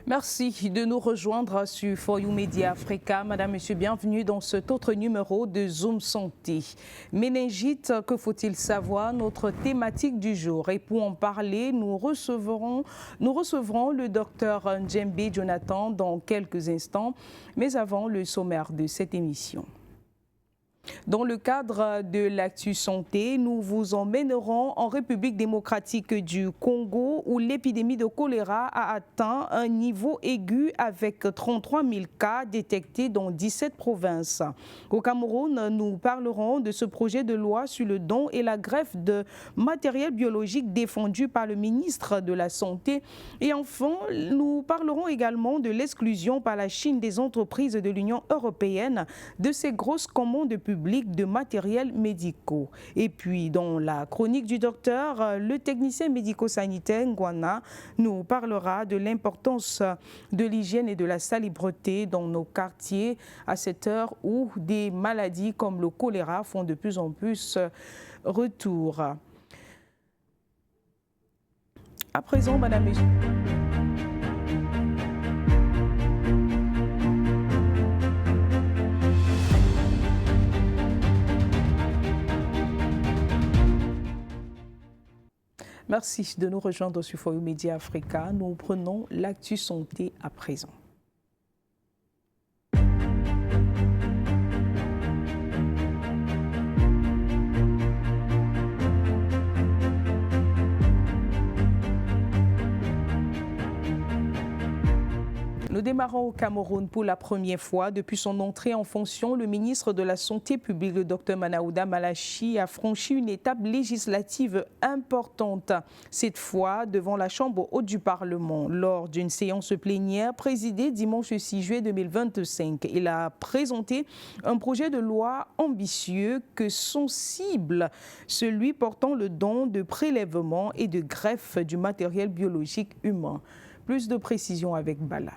Merci de nous rejoindre sur For You Media Africa. Madame, Monsieur, bienvenue dans cet autre numéro de Zoom Santé. Méningite, que faut-il savoir? Notre thématique du jour. Et pour en parler, nous recevrons le docteur Djembe Jonathan dans quelques instants. Mais avant, le sommaire de cette émission. Dans le cadre de l'Actu Santé, nous vous emmènerons en République démocratique du Congo où l'épidémie de choléra a atteint un niveau aigu avec 33 000 cas détectés dans 17 provinces. Au Cameroun, nous parlerons de ce projet de loi sur le don et la greffe de matériel biologique défendu par le ministre de la Santé. Et enfin, nous parlerons également de l'exclusion par la Chine des entreprises de l'Union européenne de ces grosses commandes publiques de matériel médicaux. Et puis, dans la chronique du docteur, le technicien médico-sanitaire Ngwana nous parlera de l'importance de l'hygiène et de la salubrité dans nos quartiers à cette heure où des maladies comme le choléra font de plus en plus retour. À présent, Madame et merci de nous rejoindre sur For You Media Africa. Nous prenons l'Actu Santé à présent. Nous démarrons au Cameroun pour la première fois. Depuis son entrée en fonction, le ministre de la Santé publique, le Dr Manaouda Malachi, a franchi une étape législative importante. Cette fois, devant la Chambre haute du Parlement, lors d'une séance plénière présidée dimanche 6 juillet 2025. Il a présenté un projet de loi ambitieux que son cible, celui portant le don de prélèvement et de greffe du matériel biologique humain. Plus de précisions avec Bala.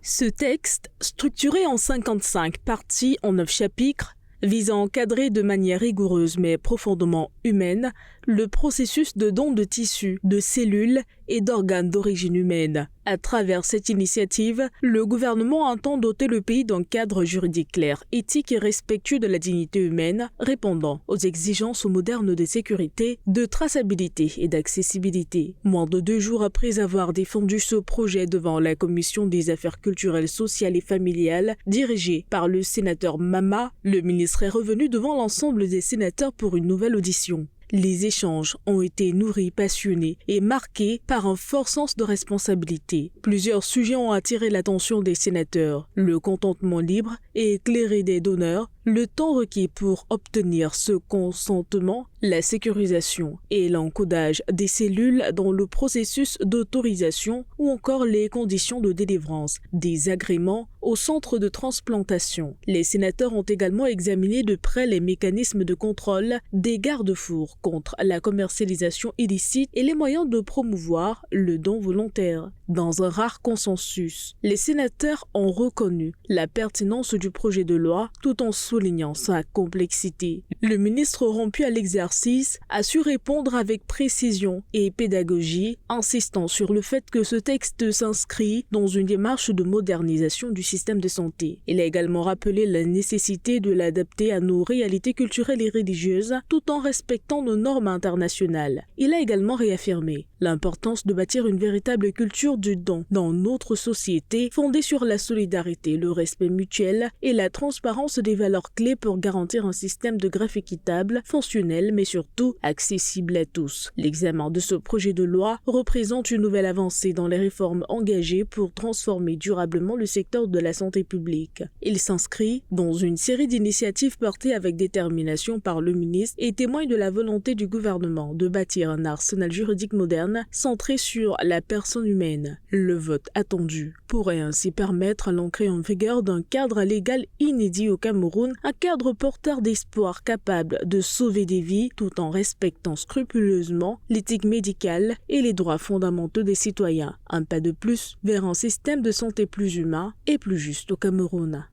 Ce texte, structuré en 55 parties en 9 chapitres, vise à encadrer de manière rigoureuse mais profondément humaine le processus de don de tissus, de cellules et d'organes d'origine humaine. À travers cette initiative, le gouvernement entend doter le pays d'un cadre juridique clair, éthique et respectueux de la dignité humaine, répondant aux exigences modernes de sécurité, de traçabilité et d'accessibilité. Moins de 2 jours après avoir défendu ce projet devant la Commission des affaires culturelles, sociales et familiales, dirigée par le sénateur Mama, le ministre est revenu devant l'ensemble des sénateurs pour une nouvelle audition. Les échanges ont été nourris, passionnés et marqués par un fort sens de responsabilité. Plusieurs sujets ont attiré l'attention des sénateurs. Le consentement libre et éclairé des donneurs, le temps requis pour obtenir ce consentement, la sécurisation et l'encodage des cellules dans le processus d'autorisation ou encore les conditions de délivrance des agréments au centre de transplantation. Les sénateurs ont également examiné de près les mécanismes de contrôle des garde-fous contre la commercialisation illicite et les moyens de promouvoir le don volontaire. Dans un rare consensus, les sénateurs ont reconnu la pertinence du projet de loi tout en soulignant sa complexité. Le ministre rompu à l'exercice a su répondre avec précision et pédagogie, insistant sur le fait que ce texte s'inscrit dans une démarche de modernisation du système de santé. Il a également rappelé la nécessité de l'adapter à nos réalités culturelles et religieuses tout en respectant nos normes internationales. Il a également réaffirmé l'importance de bâtir une véritable culture du don dans notre société fondée sur la solidarité, le respect mutuel et la transparence des valeurs clés pour garantir un système de greffe équitable, fonctionnel mais surtout accessible à tous. L'examen de ce projet de loi représente une nouvelle avancée dans les réformes engagées pour transformer durablement le secteur de la santé publique. Il s'inscrit dans une série d'initiatives portées avec détermination par le ministre et témoigne de la volonté du gouvernement de bâtir un arsenal juridique moderne centré sur la personne humaine. Le vote attendu pourrait ainsi permettre l'entrée en vigueur d'un cadre légal inédit au Cameroun, un cadre porteur d'espoir capable de sauver des vies tout en respectant scrupuleusement l'éthique médicale et les droits fondamentaux des citoyens. Un pas de plus vers un système de santé plus humain et plus juste au Cameroun.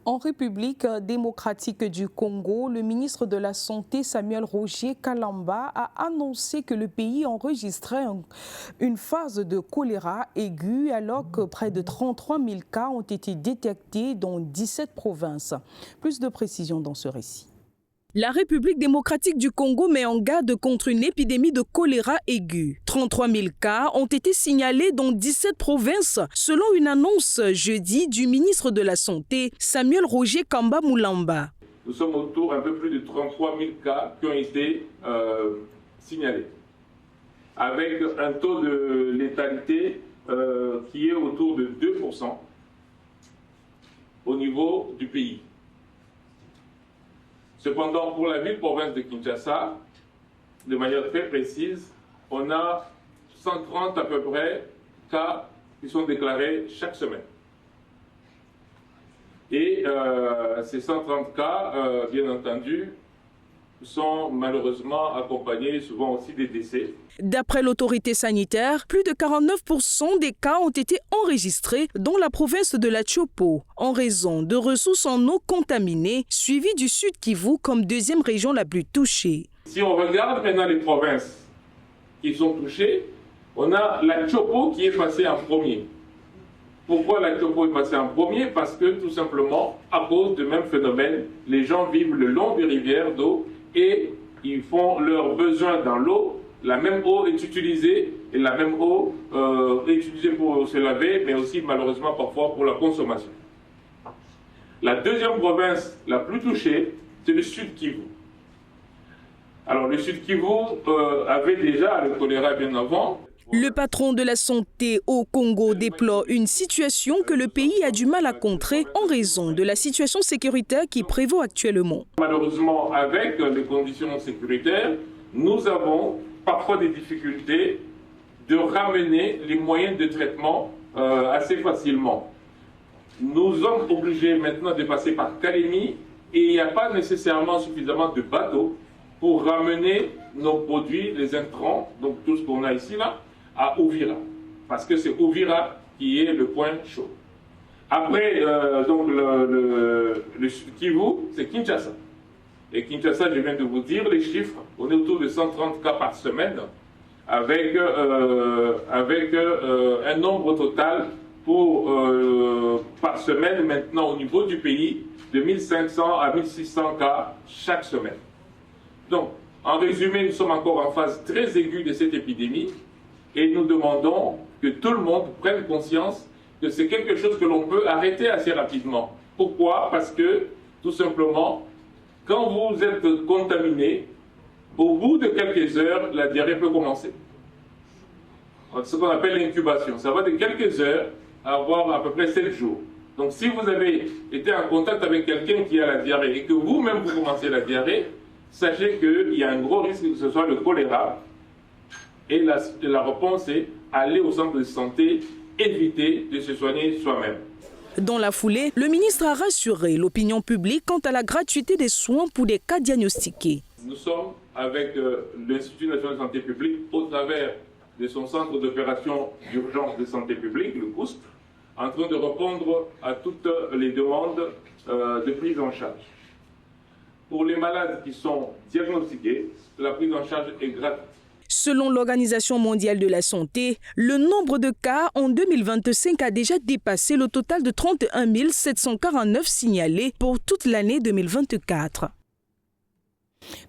En République démocratique du Congo, le ministre de la Santé Samuel Roger Kalamba a annoncé que le pays enregistrait une phase de choléra aiguë alors que près de 33 000 cas ont été détectés dans 17 provinces. Plus de précisions dans ce récit. La République démocratique du Congo met en garde contre une épidémie de choléra aiguë. 33 000 cas ont été signalés dans 17 provinces, selon une annonce jeudi du ministre de la Santé, Samuel Roger Kamba Moulamba. Nous sommes autour un peu plus de 33 000 cas qui ont été signalés, avec un taux de létalité qui est autour de 2% au niveau du pays. Cependant, pour la ville-province de Kinshasa, de manière très précise, on a 130 à peu près cas qui sont déclarés chaque semaine. Et ces 130 cas, bien entendu, sont malheureusement accompagnés souvent aussi des décès. D'après l'autorité sanitaire, plus de 49% des cas ont été enregistrés dans la province de la Tchopo, en raison de ressources en eau contaminées, suivies du Sud Kivu comme deuxième région la plus touchée. Si on regarde maintenant les provinces qui sont touchées, on a la Tchopo qui est passée en premier. Pourquoi la Tchopo est passée en premier? Parce que tout simplement, à cause du même phénomène, les gens vivent le long des rivières d'eau et ils font leurs besoins dans l'eau. La même eau est utilisée et la même eau est utilisée pour se laver, mais aussi malheureusement parfois pour la consommation. La deuxième province la plus touchée, c'est le Sud Kivu. Alors le Sud Kivu avait déjà le choléra bien avant. Le patron de la santé au Congo déplore une situation que le pays a du mal à contrer en raison de la situation sécuritaire qui prévaut actuellement. Malheureusement, avec les conditions sécuritaires, nous avons parfois des difficultés de ramener les moyens de traitement assez facilement. Nous sommes obligés maintenant de passer par Kalemi et il n'y a pas nécessairement suffisamment de bateaux pour ramener nos produits, les intrants, donc tout ce qu'on a ici là, à Uvira, parce que c'est Uvira qui est le point chaud. Après, donc le Kivu, c'est Kinshasa. Et Kinshasa, je viens de vous dire les chiffres, on est autour de 130 cas par semaine, avec un nombre total par semaine maintenant au niveau du pays de 1500 à 1600 cas chaque semaine. Donc, en résumé, nous sommes encore en phase très aiguë de cette épidémie et nous demandons que tout le monde prenne conscience que c'est quelque chose que l'on peut arrêter assez rapidement. Pourquoi? Parce que, tout simplement, quand vous êtes contaminé, au bout de quelques heures, la diarrhée peut commencer. Ce qu'on appelle l'incubation. Ça va de quelques heures à avoir à peu près 7 jours. Donc si vous avez été en contact avec quelqu'un qui a la diarrhée et que vous-même vous commencez la diarrhée, sachez qu'il y a un gros risque que ce soit le choléra. Et la réponse est aller au centre de santé, éviter de se soigner soi-même. Dans la foulée, le ministre a rassuré l'opinion publique quant à la gratuité des soins pour des cas diagnostiqués. Nous sommes avec l'Institut national de santé publique au travers de son centre d'opération d'urgence de santé publique, le COUSP, en train de répondre à toutes les demandes de prise en charge. Pour les malades qui sont diagnostiqués, la prise en charge est gratuite. Selon l'Organisation mondiale de la santé, le nombre de cas en 2025 a déjà dépassé le total de 31 749 signalés pour toute l'année 2024.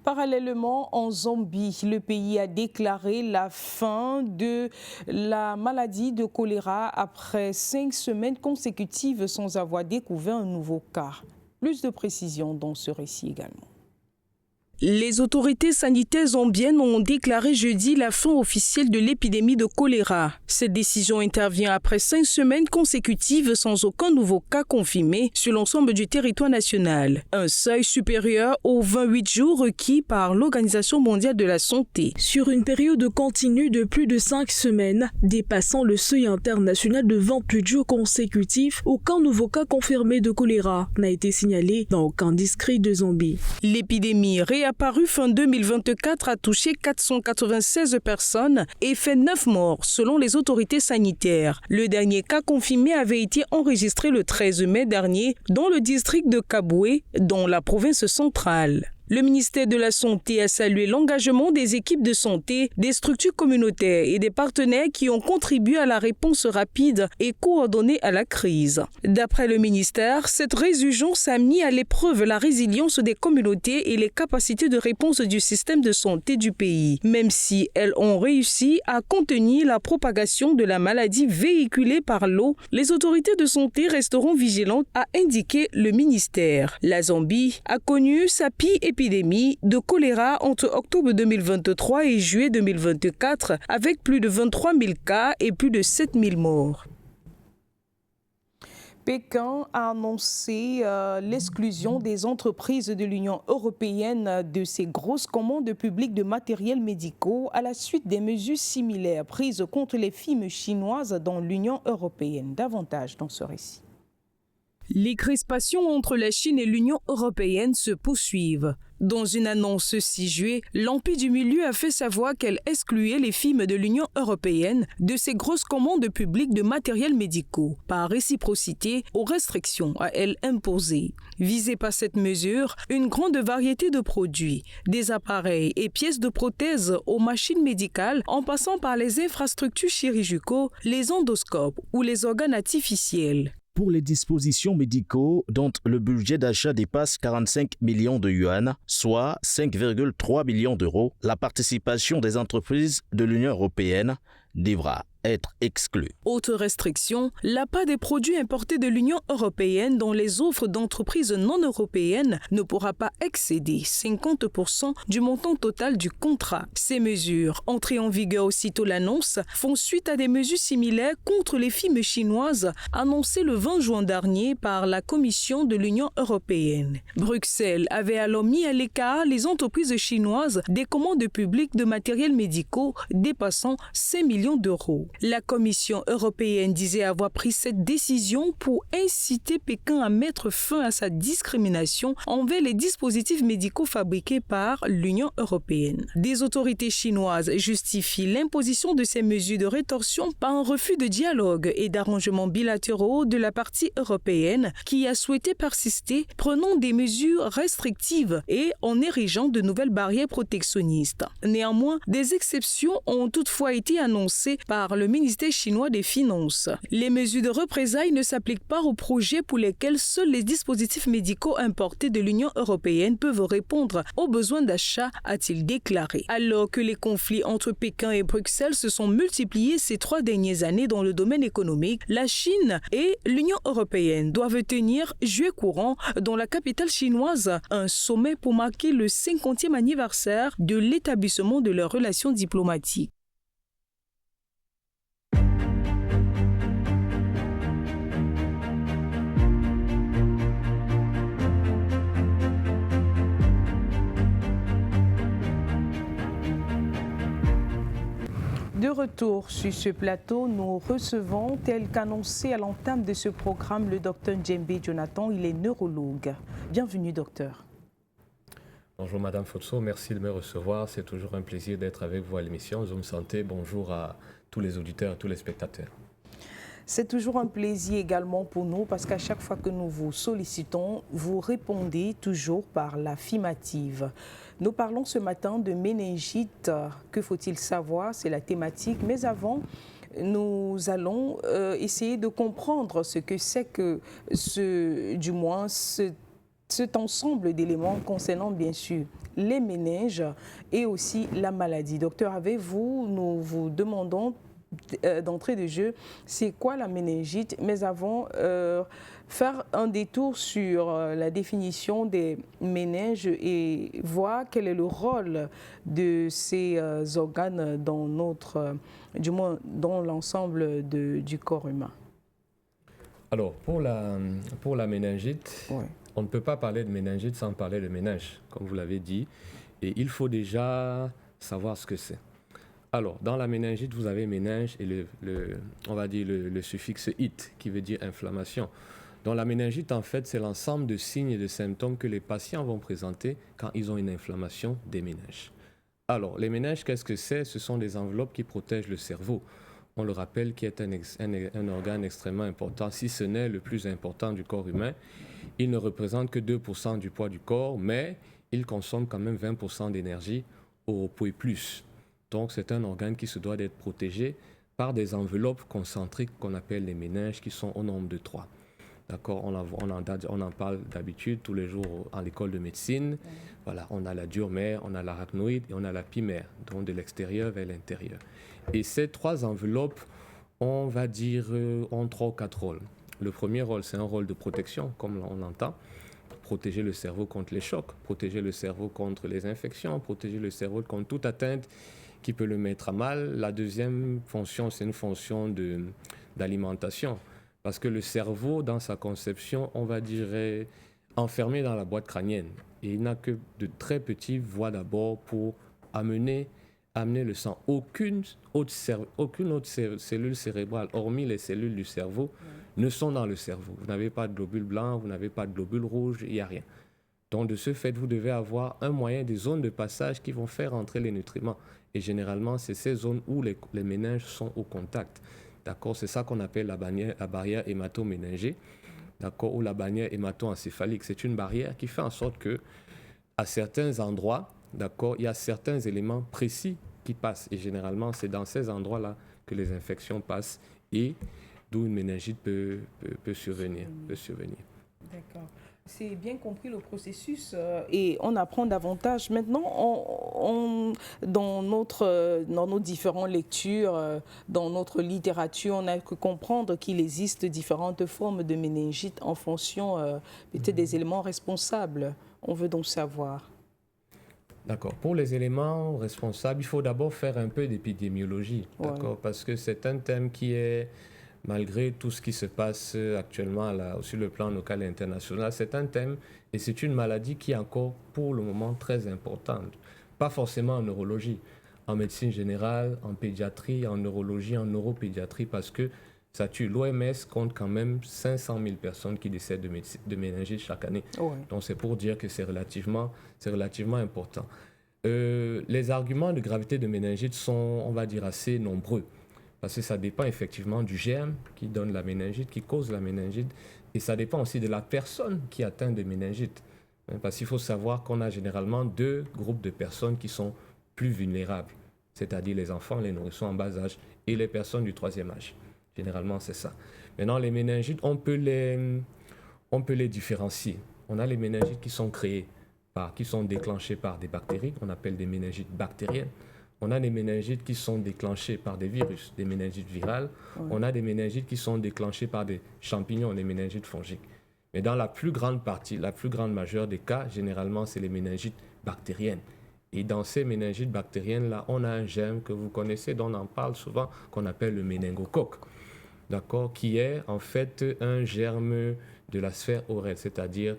Parallèlement, en Zambie, le pays a déclaré la fin de la maladie de choléra après 5 semaines consécutives sans avoir découvert un nouveau cas. Plus de précisions dans ce récit également. Les autorités sanitaires zambiennes ont déclaré jeudi la fin officielle de l'épidémie de choléra. Cette décision intervient après 5 semaines consécutives sans aucun nouveau cas confirmé sur l'ensemble du territoire national. Un seuil supérieur aux 28 jours requis par l'Organisation mondiale de la santé. Sur une période continue de plus de 5 semaines, dépassant le seuil international de 28 jours consécutifs, aucun nouveau cas confirmé de choléra n'a été signalé dans aucun district de Zambie. L'épidémie réapparaît apparu fin 2024 a touché 496 personnes et fait 9 morts selon les autorités sanitaires. Le dernier cas confirmé avait été enregistré le 13 mai dernier dans le district de Kaboué, dans la province centrale. Le ministère de la Santé a salué l'engagement des équipes de santé, des structures communautaires et des partenaires qui ont contribué à la réponse rapide et coordonnée à la crise. D'après le ministère, cette résurgence a mis à l'épreuve la résilience des communautés et les capacités de réponse du système de santé du pays, même si elles ont réussi à contenir la propagation de la maladie véhiculée par l'eau. Les autorités de santé resteront vigilantes, a indiqué le ministère. La Zambie a connu sa pire épidémie de choléra entre octobre 2023 et juillet 2024, avec plus de 23 000 cas et plus de 7 000 morts. Pékin a annoncé l'exclusion des entreprises de l'Union européenne de ses grosses commandes publiques de matériel médicaux à la suite des mesures similaires prises contre les firmes chinoises dans l'Union européenne. Davantage dans ce récit. Les crispations entre la Chine et l'Union européenne se poursuivent. Dans une annonce 6 juillet, l'Empire du Milieu a fait savoir qu'elle excluait les firmes de l'Union européenne de ses grosses commandes publiques de matériel médicaux, par réciprocité aux restrictions à elle imposées. Visée par cette mesure, une grande variété de produits, des appareils et pièces de prothèses aux machines médicales, en passant par les infrastructures chirurgicaux, les endoscopes ou les organes artificiels. Pour les dispositions médicaux dont le budget d'achat dépasse 45 millions de yuan, soit 5,3 millions d'euros, la participation des entreprises de l'Union européenne devra être exclue. Autre restriction, la part des produits importés de l'Union européenne dans les offres d'entreprises non européennes ne pourra pas excéder 50% du montant total du contrat. Ces mesures, entrées en vigueur aussitôt l'annonce, font suite à des mesures similaires contre les firmes chinoises annoncées le 20 juin dernier par la Commission de l'Union européenne. Bruxelles avait alors mis à l'écart les entreprises chinoises des commandes publiques de matériel médicaux dépassant 5 millions d'euros. La Commission européenne disait avoir pris cette décision pour inciter Pékin à mettre fin à sa discrimination envers les dispositifs médicaux fabriqués par l'Union européenne. Des autorités chinoises justifient l'imposition de ces mesures de rétorsion par un refus de dialogue et d'arrangements bilatéraux de la partie européenne qui a souhaité persister, prenant des mesures restrictives et en érigeant de nouvelles barrières protectionnistes. Néanmoins, des exceptions ont toutefois été annoncées par le ministère chinois des Finances. Les mesures de représailles ne s'appliquent pas aux projets pour lesquels seuls les dispositifs médicaux importés de l'Union européenne peuvent répondre aux besoins d'achat, a-t-il déclaré. Alors que les conflits entre Pékin et Bruxelles se sont multipliés ces 3 dernières années dans le domaine économique, la Chine et l'Union européenne doivent tenir juillet courant dans la capitale chinoise un sommet pour marquer le 50e anniversaire de l'établissement de leurs relations diplomatiques. De retour sur ce plateau, nous recevons, tel qu'annoncé à l'entame de ce programme, le docteur Djembe Jonathan. Il est neurologue. Bienvenue, docteur. Bonjour, Madame Fotso. Merci de me recevoir. C'est toujours un plaisir d'être avec vous à l'émission Zoom Santé. Bonjour à tous les auditeurs, à tous les spectateurs. C'est toujours un plaisir également pour nous parce qu'à chaque fois que nous vous sollicitons, vous répondez toujours par l'affirmative. Nous parlons ce matin de méningite. Que faut-il savoir? C'est la thématique. Mais avant, nous allons essayer de comprendre ce que c'est que cet ensemble d'éléments concernant bien sûr les méninges et aussi la maladie. Docteur, avec vous, nous vous demandons d'entrée de jeu, c'est quoi la méningite? Mais avant, faire un détour sur la définition des méninges et voir quel est le rôle de ces organes dans du moins dans l'ensemble du corps humain. Alors, pour la méningite, oui. On ne peut pas parler de méningite sans parler de méninge, comme vous l'avez dit, et il faut déjà savoir ce que c'est. Alors, dans la méningite, vous avez méninge et on va dire le suffixe « it » qui veut dire inflammation. Donc la méningite, en fait, c'est l'ensemble de signes et de symptômes que les patients vont présenter quand ils ont une inflammation des méninges. Alors, les méninges, qu'est-ce que c'est? Ce sont des enveloppes qui protègent le cerveau. On le rappelle, qui est un organe extrêmement important, si ce n'est le plus important du corps humain. Il ne représente que 2% du poids du corps, mais il consomme quand même 20% d'énergie au repos et plus. Donc, c'est un organe qui se doit d'être protégé par des enveloppes concentriques qu'on appelle les méninges, qui sont au nombre de 3. D'accord, on en parle d'habitude tous les jours à l'école de médecine. Voilà, on a la dure-mère, on a l'arachnoïde et on a la pimère, donc de l'extérieur vers l'intérieur. Et ces 3 enveloppes, on va dire, ont 3 ou 4 rôles. Le premier rôle, c'est un rôle de protection, comme on l'entend. Protéger le cerveau contre les chocs, protéger le cerveau contre les infections, protéger le cerveau contre toute atteinte qui peut le mettre à mal. La deuxième fonction, c'est une fonction d'alimentation. Parce que le cerveau, dans sa conception, on va dire, est enfermé dans la boîte crânienne. Et il n'a que de très petites voies d'abord pour amener le sang. Aucune autre cellule cérébrale, hormis les cellules du cerveau, ne sont dans le cerveau. Vous n'avez pas de globules blancs, vous n'avez pas de globules rouges, il n'y a rien. Donc, de ce fait, vous devez avoir un moyen, des zones de passage qui vont faire entrer les nutriments. Et généralement, c'est ces zones où les méninges sont au contact. D'accord, c'est ça qu'on appelle la barrière hémato-méningée, d'accord, ou la barrière hémato-encéphalique. C'est une barrière qui fait en sorte que, à certains endroits, d'accord, il y a certains éléments précis qui passent. Et généralement, c'est dans ces endroits-là que les infections passent et d'où une méningite peut survenir. D'accord. C'est bien compris le processus et on apprend davantage. Maintenant, dans nos différentes lectures, dans notre littérature, on a que comprendre qu'il existe différentes formes de méningite en fonction peut-être des éléments responsables. On veut donc savoir. D'accord. Pour les éléments responsables, il faut d'abord faire un peu d'épidémiologie, d'accord, parce que c'est un thème qui est, malgré tout ce qui se passe actuellement sur le plan local et international, c'est un thème et c'est une maladie qui est encore pour le moment très importante. Pas forcément en neurologie, en médecine générale, en pédiatrie, en neurologie, en neuropédiatrie, parce que ça tue. L'OMS compte quand même 500 000 personnes qui décèdent de méningite chaque année. Donc c'est pour dire que c'est relativement important. Les arguments de gravité de méningite sont, on va dire, assez nombreux. Parce que ça dépend effectivement du germe qui donne la méningite, qui cause la méningite. Et ça dépend aussi de la personne qui atteint de méningite. Parce qu'il faut savoir qu'on a généralement 2 groupes de personnes qui sont plus vulnérables. C'est-à-dire les enfants, les nourrissons en bas âge et les personnes du 3e âge. Généralement, c'est ça. Maintenant, les méningites, on peut les différencier. On a les méningites qui sont qui sont déclenchées par des bactéries. On appelle des méningites bactériennes. On a des méningites qui sont déclenchées par des virus, des méningites virales. On a des méningites qui sont déclenchées par des champignons, des méningites fongiques. Mais dans la plus grande majeure des cas, généralement, c'est les méningites bactériennes. Et dans ces méningites bactériennes-là, on a un germe que vous connaissez, dont on en parle souvent, qu'on appelle le méningocoque, d'accord, qui est en fait un germe de la sphère oreille, c'est-à-dire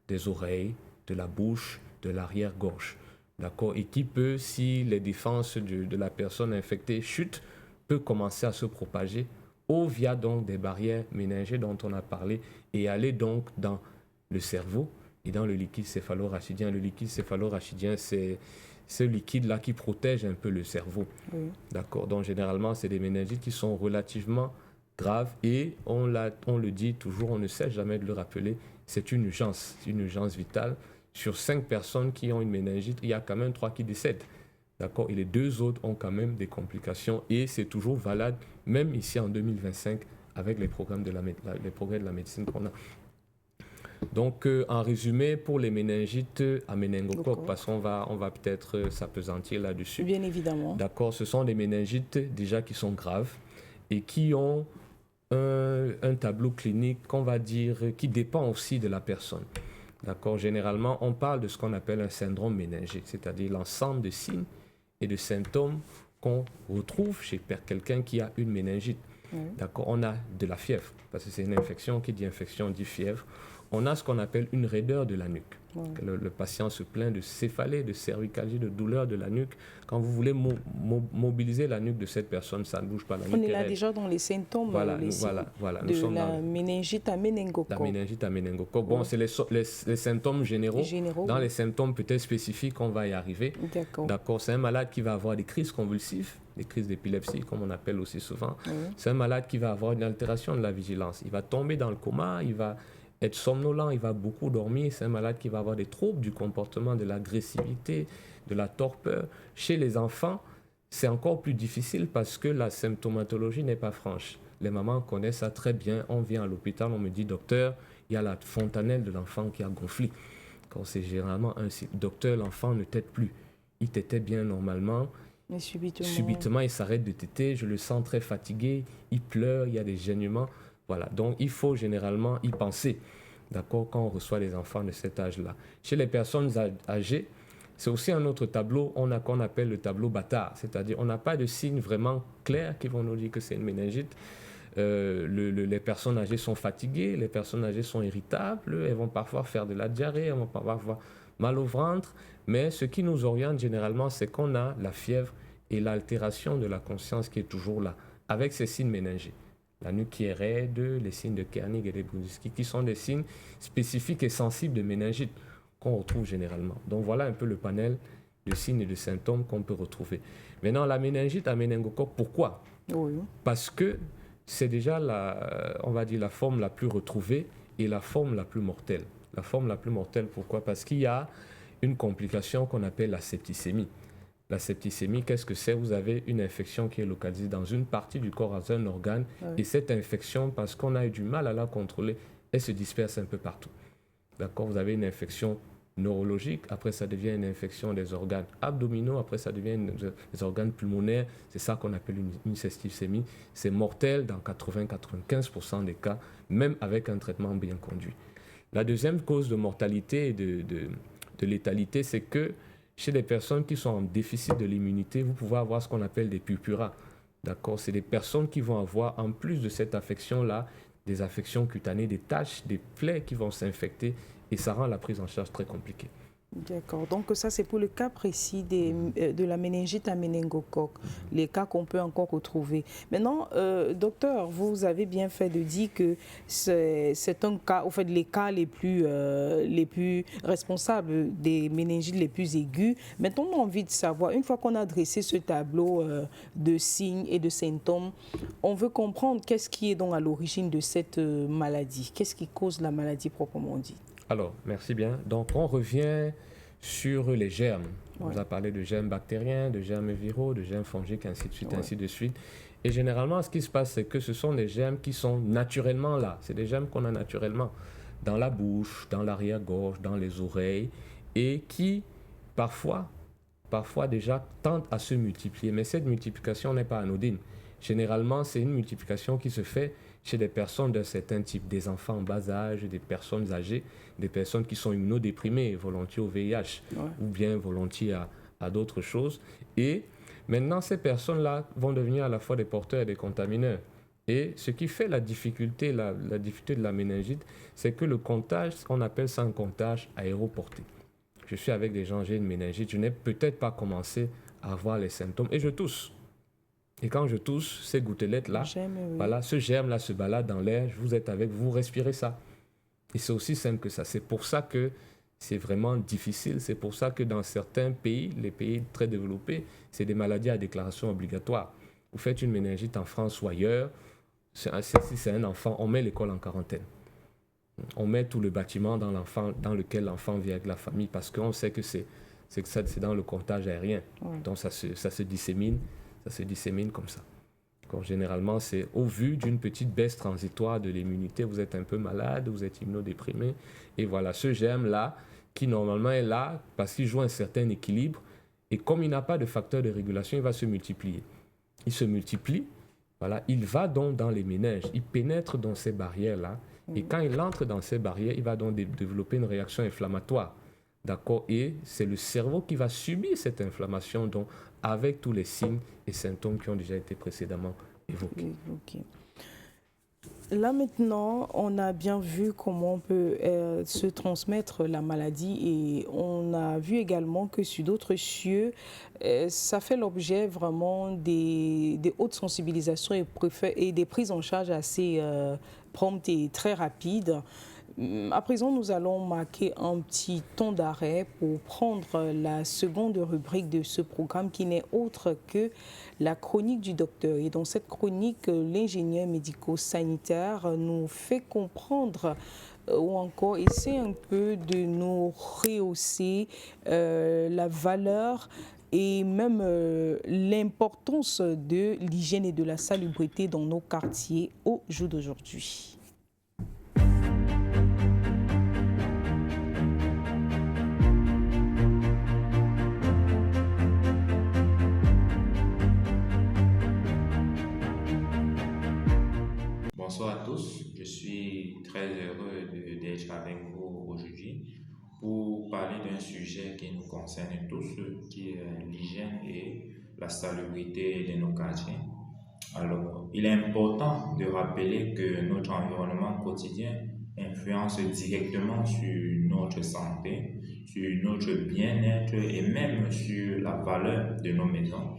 des oreilles, de la bouche, de l'arrière-gorge. D'accord, et qui peut, si les défenses de la personne infectée chutent, peut commencer à se propager via donc des barrières méningées dont on a parlé et aller donc dans le cerveau et dans le liquide céphalorachidien. Le liquide céphalorachidien, c'est ce liquide-là qui protège un peu le cerveau. D'accord, donc généralement, c'est des méningites qui sont relativement graves et on le dit toujours, on ne cesse jamais de le rappeler, c'est une urgence vitale. Sur 5 personnes qui ont une méningite, il y a quand même 3 qui décèdent. D'accord, et les 2 autres ont quand même des complications et c'est toujours valable, même ici en 2025, avec les progrès de la médecine qu'on a. Donc, en résumé, pour les méningites à méningocoque, parce qu'on va peut-être s'appesantir là-dessus. Bien évidemment. D'accord, ce sont des méningites déjà qui sont graves et qui ont un tableau clinique, qu'on va dire, qui dépend aussi de la personne. D'accord, généralement, on parle de ce qu'on appelle un syndrome méningé, c'est-à-dire l'ensemble de signes et de symptômes qu'on retrouve chez quelqu'un qui a une méningite. D'accord, on a de la fièvre, parce que c'est une infection, qui dit infection dit fièvre. on a ce qu'on appelle une raideur de la nuque. Le patient se plaint de céphalée, de cervicalgie, de douleur de la nuque. Quand vous voulez mobiliser la nuque de cette personne, ça ne bouge pas. La nuque on est là déjà dans les symptômes voilà, de la méningite à méningocoque. La méningite à méningocoque. Bon, c'est les symptômes généraux. Dans les symptômes peut-être spécifiques, on va y arriver. D'accord. C'est un malade qui va avoir des crises convulsives, des crises d'épilepsie, comme on appelle aussi souvent. C'est un malade qui va avoir une altération de la vigilance. Il va tomber dans le coma, il va être somnolent, il va beaucoup dormir. C'est un malade qui va avoir des troubles du comportement, de l'agressivité, de la torpeur. Chez les enfants, c'est encore plus difficile parce que la symptomatologie n'est pas franche. Les mamans connaissent ça très bien. On vient à l'hôpital, on me dit, docteur, il y a la fontanelle de l'enfant qui a gonflé. Quand c'est généralement un cycle. Docteur, l'enfant ne tète plus. Il tétait bien normalement. Mais subitement, il s'arrête de téter. Je le sens très fatigué. Il pleure, il y a des gênements. Voilà, donc il faut généralement y penser, d'accord, quand on reçoit les enfants de cet âge-là. Chez les personnes âgées, c'est aussi un autre tableau, on a qu'on appelle le tableau bâtard, c'est-à-dire on n'a pas de signes vraiment clairs qui vont nous dire que c'est une méningite. Les personnes âgées sont fatiguées, les personnes âgées sont irritables, elles vont parfois faire de la diarrhée, elles vont parfois avoir mal au ventre, mais ce qui nous oriente généralement, c'est qu'on a la fièvre et l'altération de la conscience qui est toujours là, avec ces signes méningés. La nuque qui est raide, les signes de Kernig et de Brudzinski, qui sont des signes spécifiques et sensibles de méningite qu'on retrouve généralement. Donc voilà un peu le panel de signes et de symptômes qu'on peut retrouver. Maintenant, la méningite à méningocoque, pourquoi? Parce que c'est déjà on va dire la forme la plus retrouvée et la forme la plus mortelle. La forme la plus mortelle, pourquoi? Parce qu'il y a une complication qu'on appelle la septicémie. La septicémie, qu'est-ce que c'est? Vous avez une infection qui est localisée dans une partie du corps, dans un organe. Et cette infection, parce qu'on a eu du mal à la contrôler, elle se disperse un peu partout. D'accord? Vous avez une infection neurologique, après ça devient une infection des organes abdominaux, après ça devient des organes pulmonaires. C'est ça qu'on appelle une septicémie. C'est mortel dans 80-95% des cas, même avec un traitement bien conduit. La deuxième cause de mortalité et de létalité, c'est que chez les personnes qui sont en déficit de l'immunité, vous pouvez avoir ce qu'on appelle des purpura. D'accord? C'est des personnes qui vont avoir, en plus de cette affection-là, des affections cutanées, des taches, des plaies qui vont s'infecter et ça rend la prise en charge très compliquée. D'accord. Donc ça, c'est pour le cas précis de la méningite à méningocoque, les cas qu'on peut encore retrouver. Maintenant, docteur, vous avez bien fait de dire que c'est un cas, au fait, les cas les plus responsables des méningites les plus aigus. Maintenant, on a envie de savoir, une fois qu'on a dressé ce tableau de signes et de symptômes, on veut comprendre qu'est-ce qui est donc à l'origine de cette maladie. Qu'est-ce qui cause la maladie proprement dit? Alors, merci bien. Donc, on revient sur les germes. On vous a parlé de germes bactériens, de germes viraux, de germes fongiques, ainsi de suite, ainsi de suite. Et généralement, ce qui se passe, c'est que ce sont des germes qui sont naturellement là. C'est des germes qu'on a naturellement dans la bouche, dans l'arrière-gorge, dans les oreilles, et qui, parfois déjà, tentent à se multiplier. Mais cette multiplication n'est pas anodine. Généralement, c'est une multiplication qui se fait chez des personnes d'un certain type, des enfants en bas âge, des personnes âgées, des personnes qui sont immunodéprimées, volontiers au VIH, ou bien volontiers à d'autres choses. Et maintenant, ces personnes-là vont devenir à la fois des porteurs et des contamineurs. Et ce qui fait la difficulté de la méningite, c'est que le contage, on appelle ça un contage aéroporté. Je suis avec des gens, j'ai une méningite, je n'ai peut-être pas commencé à avoir les symptômes et je tousse. Et quand je tousse, ces gouttelettes-là, voilà, ce germe-là se balade dans l'air, vous êtes avec, vous respirez ça. Et c'est aussi simple que ça. C'est pour ça que c'est vraiment difficile. C'est pour ça que dans certains pays, les pays très développés, c'est des maladies à déclaration obligatoire. Vous faites une méningite en France ou ailleurs, si c'est un enfant, on met l'école en quarantaine. On met tout le bâtiment dans lequel l'enfant vit avec la famille parce qu'on sait que c'est dans le comptage aérien. Donc ça se dissémine. Ça se dissémine comme ça. Donc, généralement, c'est au vu d'une petite baisse transitoire de l'immunité. Vous êtes un peu malade, vous êtes immunodéprimé. Et voilà, ce germe-là, qui normalement est là parce qu'il joue un certain équilibre. Et comme il n'a pas de facteur de régulation, il va se multiplier. Il se multiplie, voilà, il va donc dans les méninges. Il pénètre dans ces barrières-là. Et quand il entre dans ces barrières, il va donc développer une réaction inflammatoire. D'accord? Et c'est le cerveau qui va subir cette inflammation, donc avec tous les signes et symptômes qui ont déjà été précédemment évoqués. Là maintenant, on a bien vu comment on peut se transmettre la maladie et on a vu également que sur d'autres cieux, ça fait l'objet vraiment des hautes sensibilisations et des prises en charge assez promptes et très rapides. À présent, nous allons marquer un petit temps d'arrêt pour prendre la seconde rubrique de ce programme qui n'est autre que la chronique du docteur. Et dans cette chronique, l'ingénieur médico-sanitaire nous fait comprendre ou encore essaie un peu de nous rehausser la valeur et même l'importance de l'hygiène et de la salubrité dans nos quartiers au jour d'aujourd'hui. Bonsoir à tous, je suis très heureux d'être avec vous aujourd'hui pour parler d'un sujet qui nous concerne tous, qui est l'hygiène et la salubrité de nos quartiers. Alors, il est important de rappeler que notre environnement quotidien influence directement sur notre santé, sur notre bien-être et même sur la valeur de nos maisons.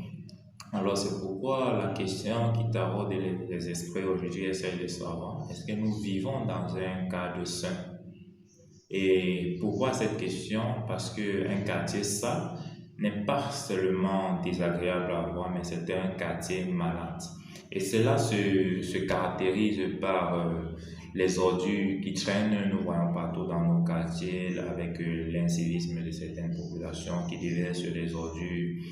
Alors, c'est pourquoi la question qui taraude les esprits aujourd'hui est celle de savoir, est-ce que nous vivons dans un cadre sain? Et pourquoi cette question? Parce qu'un quartier sale n'est pas seulement désagréable à voir, mais c'est un quartier malade. Et cela se caractérise par les ordures qui traînent, nous voyons partout dans nos quartiers, avec l'incivisme de certaines populations qui déversent les ordures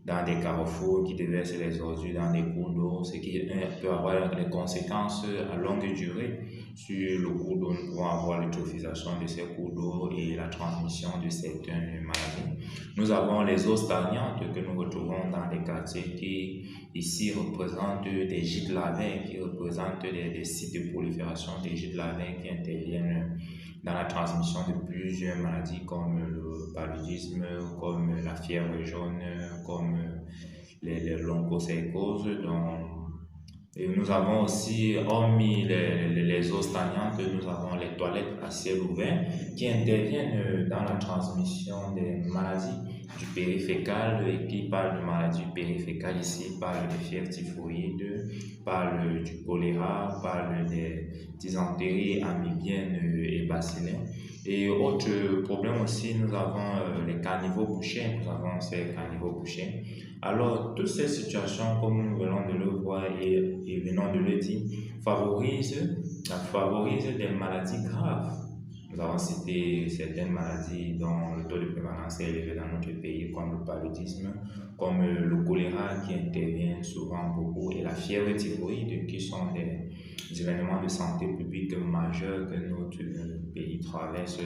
dans des carrefours, qui déversent les ordures dans des cours d'eau, ce qui peut avoir des conséquences à longue durée sur le cours d'eau. Nous pouvons avoir l'eutrophisation de ces cours d'eau et la transmission de certaines maladies. Nous avons les eaux stagnantes que nous retrouvons dans les quartiers qui ici représentent des gîtes lavaires, qui représentent des sites de prolifération des gîtes lavaires qui interviennent dans la transmission de plusieurs maladies comme le paludisme, comme la fièvre jaune, comme les leucocércoses. Et nous avons aussi, hormis les eaux stagnantes, nous avons les toilettes à ciel ouvert qui interviennent dans la transmission des maladies du périfécal. Et qui parle de maladies périfécales ici, parle des fièvres typhoïdes, parle du choléra, parle des dysenteries amibiennes et bacillaires. Et autre problème aussi, nous avons les caniveaux bouchés. Nous avons ces caniveaux bouchés. Alors, toutes ces situations, comme nous venons de le voir et venons de le dire, favorisent des maladies graves. Nous avons cité certaines maladies dont le taux de prévalence est élevé dans notre pays, comme le paludisme, comme le choléra qui intervient souvent beaucoup, et la fièvre typhoïde, qui sont des événements de santé publique majeurs que notre pays traverse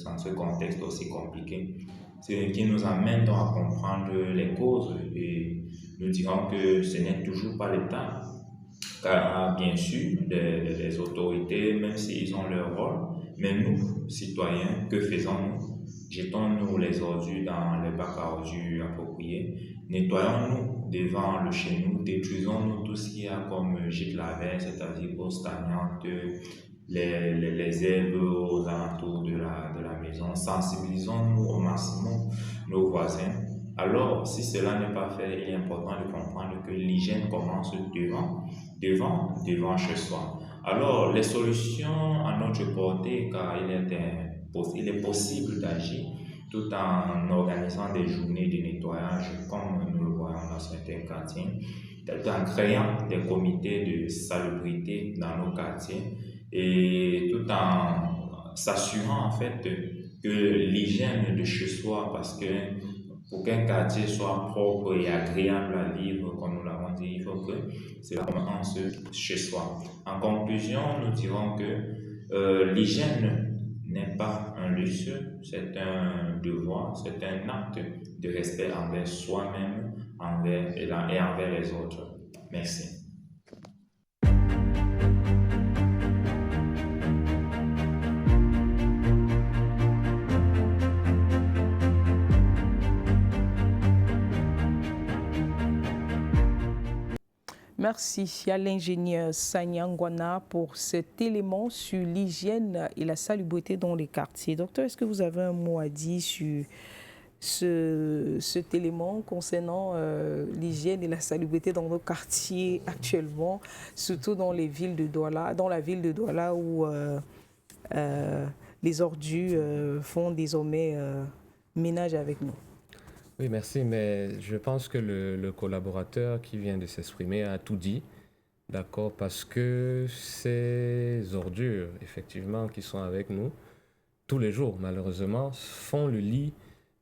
dans ce contexte aussi compliqué. Ce qui nous amène donc à comprendre les causes, et nous dirons que ce n'est toujours pas l'État, car bien sûr les autorités, même s'ils ont leur rôle, mais nous, citoyens, que faisons-nous? Jetons-nous les ordures dans les bacs à ordures appropriés, nettoyons-nous devant le chez nous, détruisons-nous tout ce qu'il y a comme gîte lavaire, c'est-à-dire eau stagnante, les herbes aux alentours de la maison, sensibilisons-nous au maximum nos voisins. Alors, si cela n'est pas fait, il est important de comprendre que l'hygiène commence devant chez soi. Alors, les solutions à notre portée, car il est possible d'agir tout en organisant des journées de nettoyage, comme nous le voyons dans certains quartiers, tout en créant des comités de salubrité dans nos quartiers, et tout en s'assurant en fait que l'hygiène de chez soi, parce que pour qu'un quartier soit propre et agréable à vivre, comme nous l'avons dit, il faut que cela commence chez soi. En conclusion, nous dirons que l'hygiène n'est pas un luxe, c'est un devoir, c'est un acte de respect envers soi-même et envers les autres. Merci. Merci à l'ingénieur Sanyangwana pour cet élément sur l'hygiène et la salubrité dans les quartiers. Docteur, est-ce que vous avez un mot à dire sur cet élément concernant l'hygiène et la salubrité dans nos quartiers actuellement, surtout dans les villes de Douala, dans la ville de Douala où les ordures font désormais ménage avec nous? Oui, merci, mais je pense que le collaborateur qui vient de s'exprimer a tout dit, d'accord, parce que ces ordures, effectivement, qui sont avec nous tous les jours, malheureusement, font le lit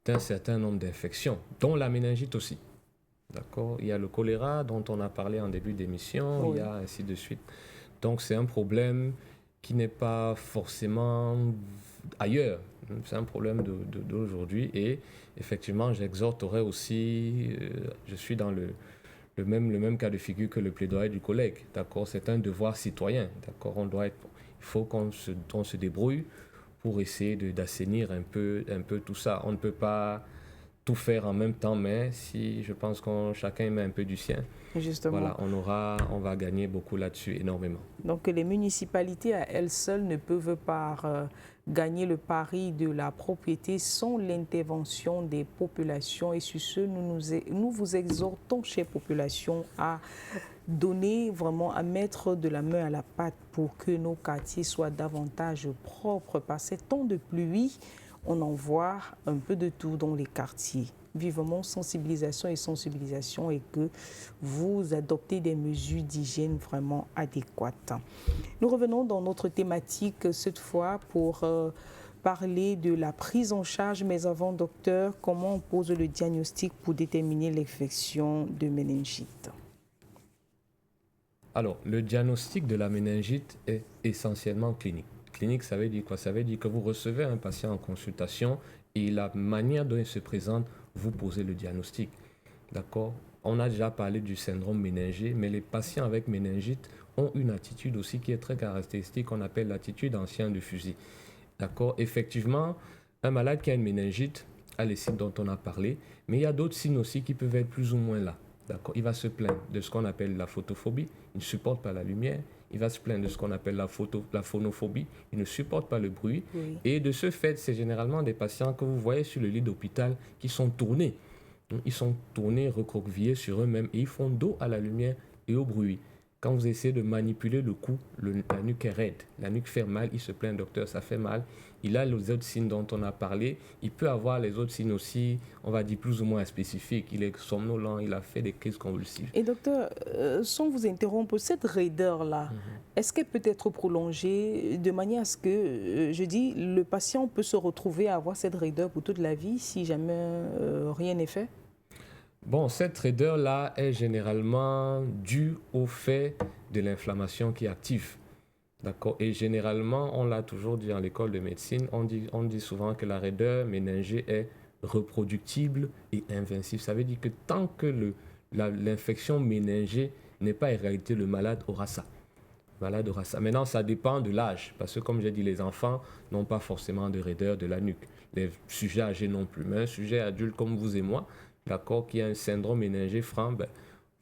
d'un certain nombre d'infections, dont la méningite aussi, d'accord. Il y a le choléra dont on a parlé en début d'émission, oui. Il y a ainsi de suite. Donc, c'est un problème qui n'est pas forcément ailleurs. C'est un problème d'aujourd'hui et effectivement, j'exhorterais aussi, je suis dans le même cas de figure que le plaidoyer du collègue, d'accord. C'est un devoir citoyen, d'accord. Il faut qu'on se débrouille pour essayer d'assainir un peu tout ça. On ne peut pas tout faire en même temps, mais si je pense que chacun met un peu du sien, justement, voilà, on va gagner beaucoup là-dessus, énormément. Donc les municipalités à elles seules ne peuvent pas gagner le pari de la propriété sans l'intervention des populations. Et sur ce, nous vous exhortons, chères populations, à donner vraiment, à mettre de la main à la pâte pour que nos quartiers soient davantage propres. Par ces temps de pluie, on en voit un peu de tout dans les quartiers. Vivement sensibilisation et que vous adoptez des mesures d'hygiène vraiment adéquates. Nous revenons dans notre thématique cette fois pour parler de la prise en charge. Mais avant, docteur, comment on pose le diagnostic pour déterminer l'infection de méningite? Alors, le diagnostic de la méningite est essentiellement clinique. Clinique, ça veut dire quoi? Ça veut dire que vous recevez un patient en consultation et la manière dont il se présente, vous posez le diagnostic. D'accord? On a déjà parlé du syndrome méningé, mais les patients avec méningite ont une attitude aussi qui est très caractéristique, qu'on appelle l'attitude ancien de fusil. D'accord? Effectivement, un malade qui a une méningite a les signes dont on a parlé, mais il y a d'autres signes aussi qui peuvent être plus ou moins là. D'accord? Il va se plaindre de ce qu'on appelle la photophobie, il ne supporte pas la lumière. Il va se plaindre de ce qu'on appelle la phonophobie, il ne supporte pas le bruit. Oui. Et de ce fait, c'est généralement des patients que vous voyez sur le lit d'hôpital qui sont tournés. Ils sont tournés, recroquevillés sur eux-mêmes et ils font dos à la lumière et au bruit. Quand vous essayez de manipuler le cou, la nuque est raide, la nuque fait mal, il se plaint, docteur, ça fait mal. Il a les autres signes dont on a parlé. Il peut avoir les autres signes aussi, on va dire plus ou moins spécifiques. Il est somnolent, il a fait des crises convulsives. Et docteur, sans vous interrompre, cette raideur-là, est-ce qu'elle peut être prolongée de manière à ce que, le patient peut se retrouver à avoir cette raideur pour toute la vie si jamais rien n'est fait? Bon, cette raideur-là est généralement due au fait de l'inflammation qui est active. D'accord. Et généralement, on l'a toujours dit à l'école de médecine, on dit souvent que la raideur méningée est reproductible et invincible. Ça veut dire que tant que l'infection méningée n'est pas éradiquée, le malade aura ça. Maintenant, ça dépend de l'âge, parce que comme j'ai dit, les enfants n'ont pas forcément de raideur de la nuque. Les sujets âgés non plus. Mais un sujet adulte comme vous et moi, d'accord, qui a un syndrome méningé franc,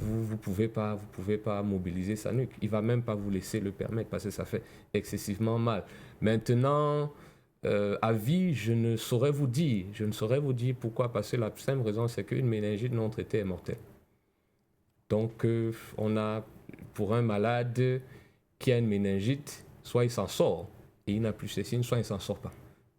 vous pouvez pas mobiliser sa nuque. Il va même pas vous laisser le permettre parce que ça fait excessivement mal. Maintenant, à vie, je ne saurais vous dire pourquoi, parce que la simple raison, c'est qu'une méningite non traitée est mortelle. Donc, on a, pour un malade qui a une méningite, soit il s'en sort et il n'a plus ses signes, soit il s'en sort pas.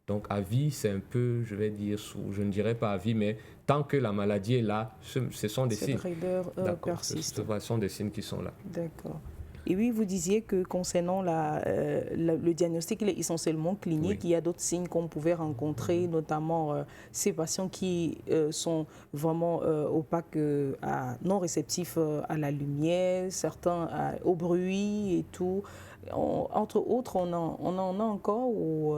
Donc, à vie, c'est un peu, je vais dire, je ne dirais pas à vie, mais tant que la maladie est là, ce sont des signes. Cette raideur persiste. Ce sont des signes qui sont là. D'accord. Et oui, vous disiez que concernant le diagnostic, il est essentiellement clinique. Oui. Il y a d'autres signes qu'on pouvait rencontrer, notamment ces patients qui sont vraiment opaques, non réceptifs à la lumière, certains au bruit et tout. Entre autres, on en a encore ou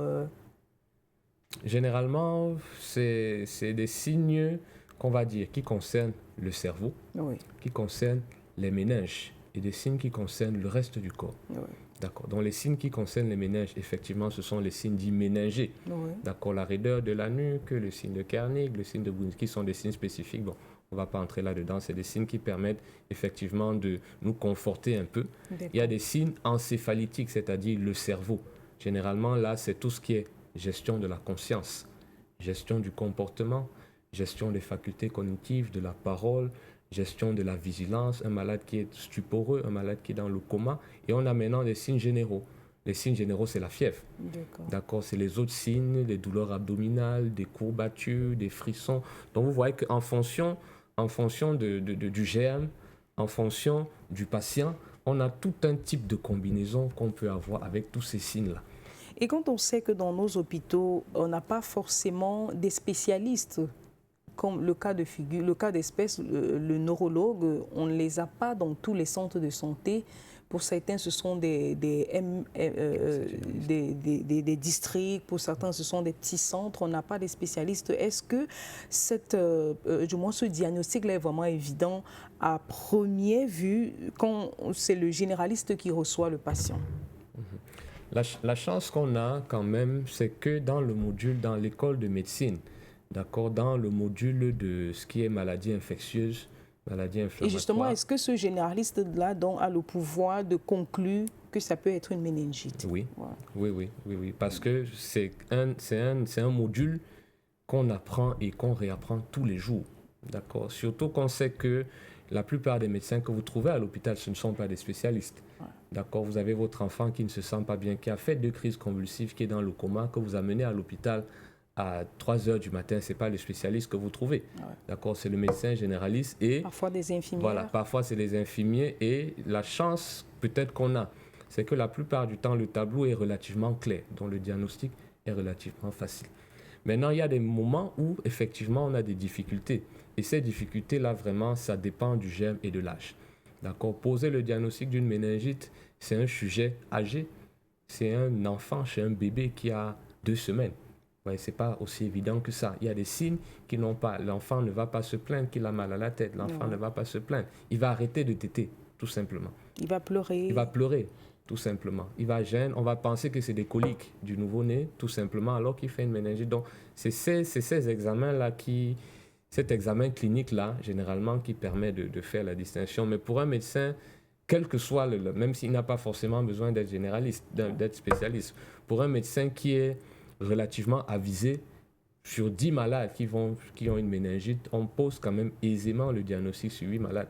Généralement, c'est des signes qu'on va dire qui concernent le cerveau, oui, qui concernent les méninges et des signes qui concernent le reste du corps. Oui. D'accord. Donc les signes qui concernent les méninges, effectivement, ce sont les signes dits méningés. Oui. D'accord. La raideur de la nuque, le signe de Kernig, le signe de Brunski sont des signes spécifiques. Bon, On ne va pas entrer là-dedans. C'est des signes qui permettent effectivement de nous conforter un peu. Il y a des signes encéphalytiques, c'est-à-dire le cerveau. Généralement, là, c'est tout ce qui est gestion de la conscience, gestion du comportement, gestion des facultés cognitives, de la parole, gestion de la vigilance, un malade qui est stuporeux, un malade qui est dans le coma. Et on a maintenant des signes généraux. Les signes généraux, c'est la fièvre. D'accord. C'est les autres signes, des douleurs abdominales, des courbatures, des frissons. Donc, vous voyez qu'en fonction du germe, en fonction du patient, on a tout un type de combinaison qu'on peut avoir avec tous ces signes-là. Et quand on sait que dans nos hôpitaux, on n'a pas forcément des spécialistes, comme le cas de figure, le cas d'espèce, le neurologue, on ne les a pas dans tous les centres de santé. Pour certains, ce sont des districts, pour certains, ce sont des petits centres, on n'a pas des spécialistes. Est-ce que du moins ce diagnostic-là est vraiment évident à première vue quand c'est le généraliste qui reçoit le patient? La chance qu'on a quand même, c'est que dans le module, dans l'école de médecine, d'accord, dans le module de ce qui est maladie infectieuse, maladie inflammatoire. Et justement, est-ce que ce généraliste-là a le pouvoir de conclure que ça peut être une méningite? Oui, voilà. oui, parce que c'est un module qu'on apprend et qu'on réapprend tous les jours, d'accord. Surtout qu'on sait que la plupart des médecins que vous trouvez à l'hôpital, ce ne sont pas des spécialistes. D'accord, vous avez votre enfant qui ne se sent pas bien, qui a fait 2 crises convulsives, qui est dans le coma, que vous amenez à l'hôpital à 3 heures du matin, ce n'est pas le spécialiste que vous trouvez. D'accord, c'est le médecin généraliste et... Parfois des infirmières. Voilà, parfois c'est les infirmiers et la chance peut-être qu'on a, c'est que la plupart du temps, le tableau est relativement clair, donc le diagnostic est relativement facile. Maintenant, il y a des moments où effectivement on a des difficultés et ces difficultés-là, vraiment, ça dépend du germe et de l'âge. D'accord, poser le diagnostic d'une méningite, c'est un sujet âgé. C'est un enfant chez un bébé qui a 2 semaines. Ouais, ce n'est pas aussi évident que ça. Il y a des signes qui n'ont pas. L'enfant ne va pas se plaindre qu'il a mal à la tête. L'enfant ne va pas se plaindre. Il va arrêter de téter, tout simplement. Il va pleurer. Il va pleurer, tout simplement. Il va gêner. On va penser que c'est des coliques du nouveau-né, tout simplement, alors qu'il fait une méningite. Donc, c'est ces examens-là cet examen clinique-là, généralement, qui permet de faire la distinction. Mais pour un médecin, quel que soit même s'il n'a pas forcément besoin d'être généraliste, d'être spécialiste, pour un médecin qui est relativement avisé, sur 10 malades qui ont une méningite, on pose quand même aisément le diagnostic sur 8 malades.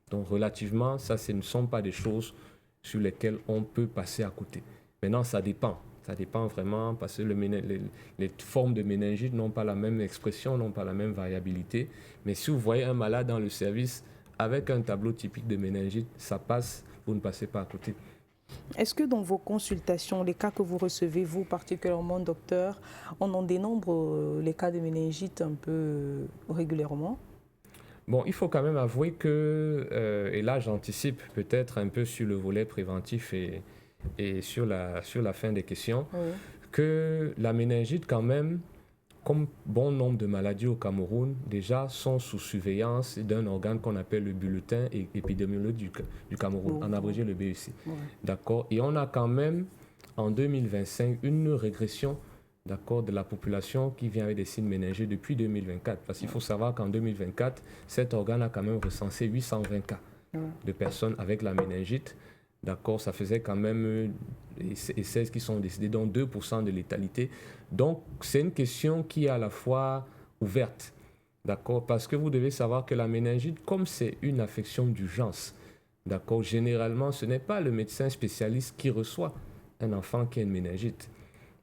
Donc, relativement, ça, ce ne sont pas des choses sur lesquelles on peut passer à côté. Maintenant, ça dépend. Ça dépend vraiment parce que les formes de méningite n'ont pas la même expression, n'ont pas la même variabilité. Mais si vous voyez un malade dans le service avec un tableau typique de méningite, ça passe, vous ne passez pas à côté. Est-ce que dans vos consultations, les cas que vous recevez, vous particulièrement, docteur, on en dénombre les cas de méningite un peu régulièrement? Bon, il faut quand même avouer que, et là j'anticipe peut-être un peu sur le volet préventif et sur la fin des questions, que la méningite quand même, comme bon nombre de maladies au Cameroun, déjà sont sous surveillance d'un organe qu'on appelle le bulletin épidémiologique du Cameroun, en abrégé le BEC. D'accord. Et on a quand même, en 2025, une régression, d'accord, de la population qui vient avec des signes méningés depuis 2024. Parce qu'il faut savoir qu'en 2024, cet organe a quand même recensé 820 cas de personnes avec la méningite. D'accord, ça faisait quand même 16 qui sont décédés, dont 2% de létalité. Donc, c'est une question qui est à la fois ouverte, d'accord, parce que vous devez savoir que la méningite, comme c'est une affection d'urgence, d'accord, généralement, ce n'est pas le médecin spécialiste qui reçoit un enfant qui a une méningite,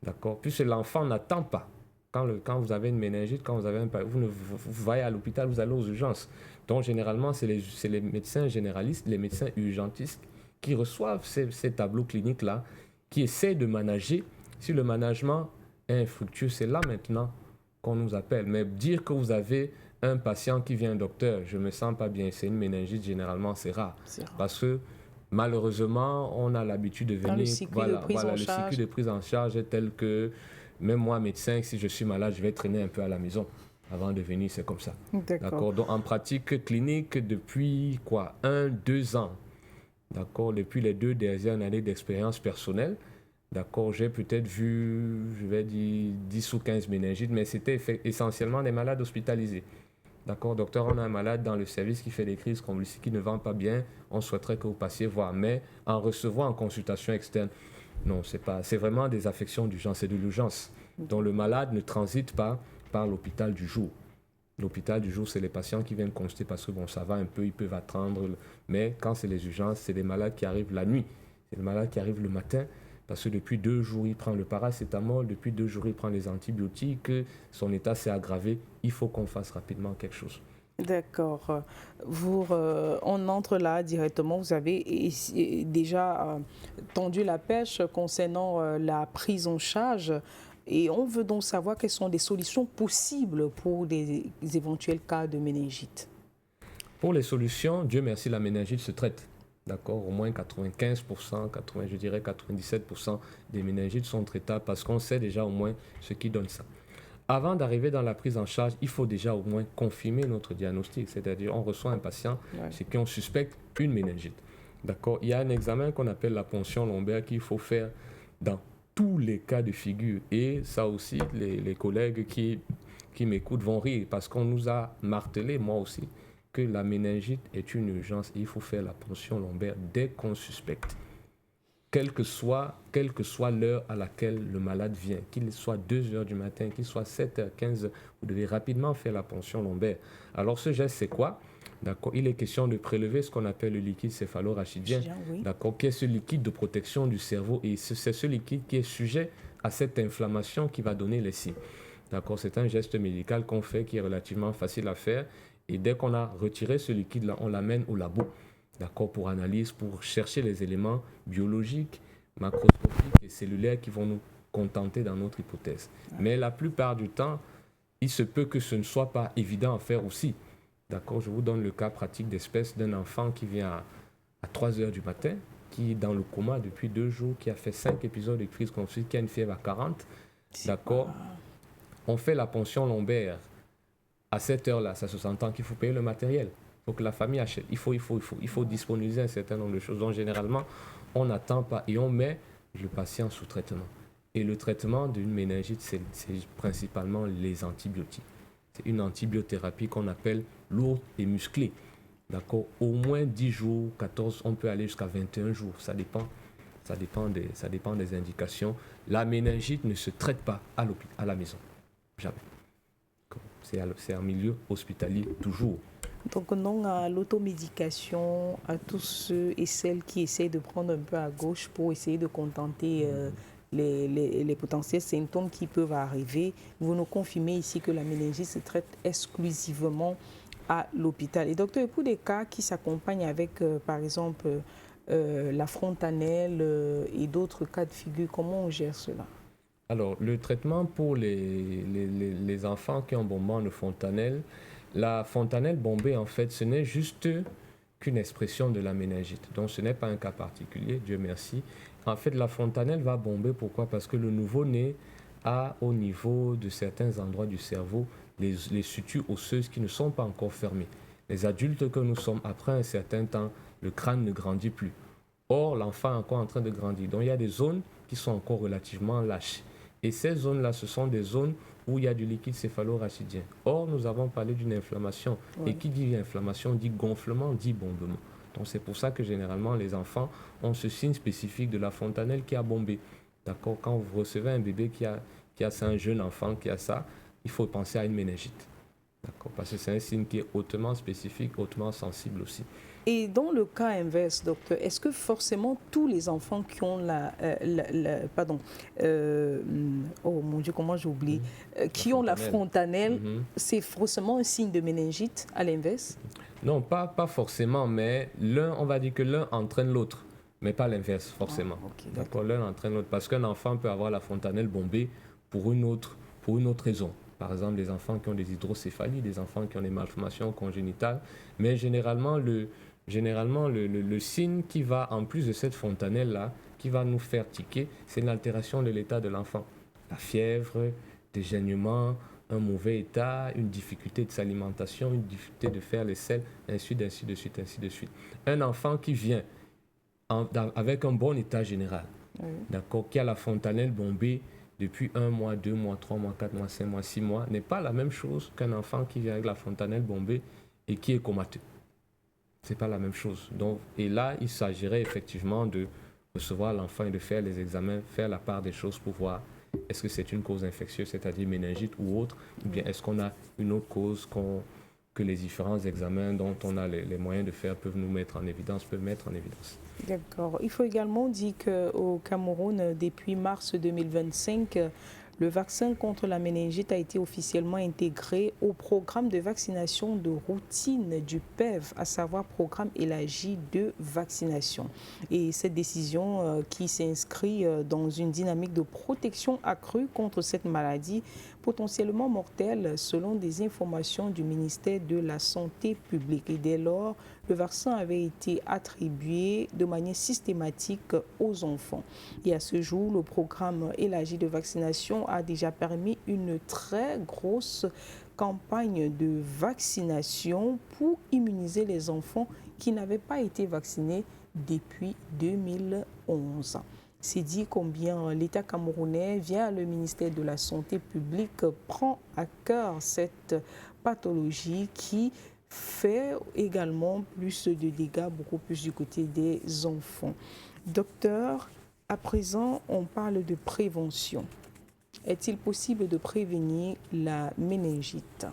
d'accord, puisque l'enfant n'attend pas. Quand vous avez une méningite, vous voyez à l'hôpital, vous allez aux urgences. Donc, généralement, c'est les médecins généralistes, les médecins urgentistes qui reçoivent ces tableaux cliniques-là, qui essaient de manager. Si le management est infructueux, c'est là maintenant qu'on nous appelle. Mais dire que vous avez un patient qui vient, docteur, je ne me sens pas bien, c'est une méningite, généralement, c'est rare. Parce que malheureusement, on a l'habitude de venir... Le cycle de prise en charge est tel que, même moi, médecin, si je suis malade, je vais traîner un peu à la maison. Avant de venir, c'est comme ça. D'accord. Donc, en pratique clinique, depuis 1-2 ans, d'accord, depuis les 2 dernières années d'expérience personnelle, d'accord, j'ai peut-être vu, je vais dire, 10 ou 15 méningites, mais c'était essentiellement des malades hospitalisés. D'accord, docteur, on a un malade dans le service qui fait des crises convulsives, qui ne va pas bien, on souhaiterait que vous passiez voir. Mais en recevant en consultation externe, non, c'est vraiment des affections d'urgence, c'est de l'urgence. Donc le malade ne transite pas par l'hôpital du jour. L'hôpital du jour, c'est les patients qui viennent consulter parce que bon, ça va un peu, ils peuvent attendre. Mais quand c'est les urgences, c'est des malades qui arrivent la nuit. C'est des malades qui arrivent le matin parce que depuis 2 jours, il prend le paracétamol, depuis 2 jours, il prend les antibiotiques, son état s'est aggravé. Il faut qu'on fasse rapidement quelque chose. D'accord. On entre là directement. Vous avez déjà tendu la pêche concernant la prise en charge. Et on veut donc savoir quelles sont les solutions possibles pour des éventuels cas de méningite. Pour les solutions, Dieu merci, la méningite se traite. D'accord, au moins 95%, je dirais 97% des méningites sont traitables parce qu'on sait déjà au moins ce qui donne ça. Avant d'arriver dans la prise en charge, il faut déjà au moins confirmer notre diagnostic, c'est-à-dire on reçoit un patient chez qui on suspecte une méningite. D'accord, il y a un examen qu'on appelle la ponction lombaire qu'il faut faire dans tous les cas de figure. Et ça aussi, les collègues qui m'écoutent vont rire parce qu'on nous a martelé, moi aussi, que la méningite est une urgence et il faut faire la ponction lombaire dès qu'on suspecte. Quelle que soit l'heure à laquelle le malade vient, qu'il soit 2 heures du matin, qu'il soit 7h, 15h, vous devez rapidement faire la ponction lombaire. Alors ce geste, c'est quoi? D'accord, il est question de prélever ce qu'on appelle le liquide céphalorachidien, d'accord, qui est ce liquide de protection du cerveau et c'est ce liquide qui est sujet à cette inflammation qui va donner les signes. D'accord, c'est un geste médical qu'on fait qui est relativement facile à faire et dès qu'on a retiré ce liquide-là, on l'amène au labo, d'accord, pour analyse, pour chercher les éléments biologiques, macroscopiques et cellulaires qui vont nous contenter dans notre hypothèse. Mais la plupart du temps, il se peut que ce ne soit pas évident à faire aussi. D'accord, je vous donne le cas pratique d'espèce d'un enfant qui vient à 3 heures du matin, qui est dans le coma depuis 2 jours, qui a fait 5 épisodes de crise convulsive, qui a une fièvre à 40. D'accord, on fait la ponction lombaire. À cette heure-là, ça se s'entend qu'il faut payer le matériel. Il faut que la famille achète. Il faut disponibiliser un certain nombre de choses. Donc, généralement, on n'attend pas et on met le patient sous traitement. Et le traitement d'une méningite, c'est principalement les antibiotiques. C'est une antibiothérapie qu'on appelle lourde et musclée. D'accord? Au moins 10 jours, 14, on peut aller jusqu'à 21 jours. Ça dépend des indications. La méningite ne se traite pas à la maison. Jamais. C'est un milieu hospitalier toujours. Donc non à l'automédication, à tous ceux et celles qui essaient de prendre un peu à gauche pour essayer de contenter les potentiels symptômes qui peuvent arriver. Vous nous confirmez ici que la méningite se traite exclusivement à l'hôpital. Et docteur, pour des cas qui s'accompagnent avec, par exemple, la fontanelle et d'autres cas de figure, comment on gère cela? Alors, le traitement pour les enfants qui ont un bombement de fontanelle, la fontanelle bombée, en fait, ce n'est juste qu'une expression de la méningite. Donc, ce n'est pas un cas particulier, Dieu merci. En fait, la fontanelle va bomber. Pourquoi? Parce que le nouveau-né a, au niveau de certains endroits du cerveau, les sutures osseuses qui ne sont pas encore fermées. Les adultes que nous sommes, après un certain temps, le crâne ne grandit plus. Or, l'enfant est encore en train de grandir. Donc, il y a des zones qui sont encore relativement lâches. Et ces zones-là, ce sont des zones où il y a du liquide céphalorachidien. Or, nous avons parlé d'une inflammation. Oui. Et qui dit inflammation dit gonflement, dit bombement. Donc, c'est pour ça que généralement, les enfants ont ce signe spécifique de la fontanelle qui a bombé. D'accord? Quand vous recevez un bébé qui a ça, un jeune enfant qui a ça, il faut penser à une méningite. D'accord? Parce que c'est un signe qui est hautement spécifique, hautement sensible aussi. Et dans le cas inverse, docteur, est-ce que forcément tous les enfants qui ont oh mon Dieu, comment j'oublie, qui ont la fontanelle, c'est forcément un signe de méningite à l'inverse? Non, pas forcément, mais on va dire que l'un entraîne l'autre, mais pas l'inverse forcément. Ah, okay, d'accord, l'un entraîne l'autre, parce qu'un enfant peut avoir la fontanelle bombée pour une autre raison. Par exemple, des enfants qui ont des hydrocéphalies, des enfants qui ont des malformations congénitales, mais généralement le signe qui va, en plus de cette fontanelle-là, qui va nous faire tiquer, c'est une altération de l'état de l'enfant. La fièvre, des gênements, un mauvais état, une difficulté de s'alimentation, une difficulté de faire les selles, ainsi de suite. Un enfant qui vient avec un bon état général, d'accord, qui a la fontanelle bombée, depuis 1 mois, 2 mois, 3 mois, 4 mois, 5 mois, 6 mois n'est pas la même chose qu'un enfant qui vient avec la fontanelle bombée et qui est comateux. C'est pas la même chose. Donc, et là, il s'agirait effectivement de recevoir l'enfant et de faire les examens, faire la part des choses pour voir est-ce que c'est une cause infectieuse, c'est-à-dire méningite ou autre, ou bien est-ce qu'on a une autre cause que les différents examens dont on a les moyens de faire peuvent mettre en évidence. D'accord. Il faut également dire qu'au Cameroun, depuis mars 2025, le vaccin contre la méningite a été officiellement intégré au programme de vaccination de routine du PEV, à savoir programme élargi de vaccination. Et cette décision qui s'inscrit dans une dynamique de protection accrue contre cette maladie potentiellement mortelle selon des informations du ministère de la Santé publique. Et dès lors, le vaccin avait été attribué de manière systématique aux enfants. Et à ce jour, le programme élargi de vaccination a déjà permis une très grosse campagne de vaccination pour immuniser les enfants qui n'avaient pas été vaccinés depuis 2011. C'est dit combien l'État camerounais, via le ministère de la Santé publique, prend à cœur cette pathologie qui fait également plus de dégâts, beaucoup plus du côté des enfants. Docteur, à présent, on parle de prévention. Est-il possible de prévenir la méningite?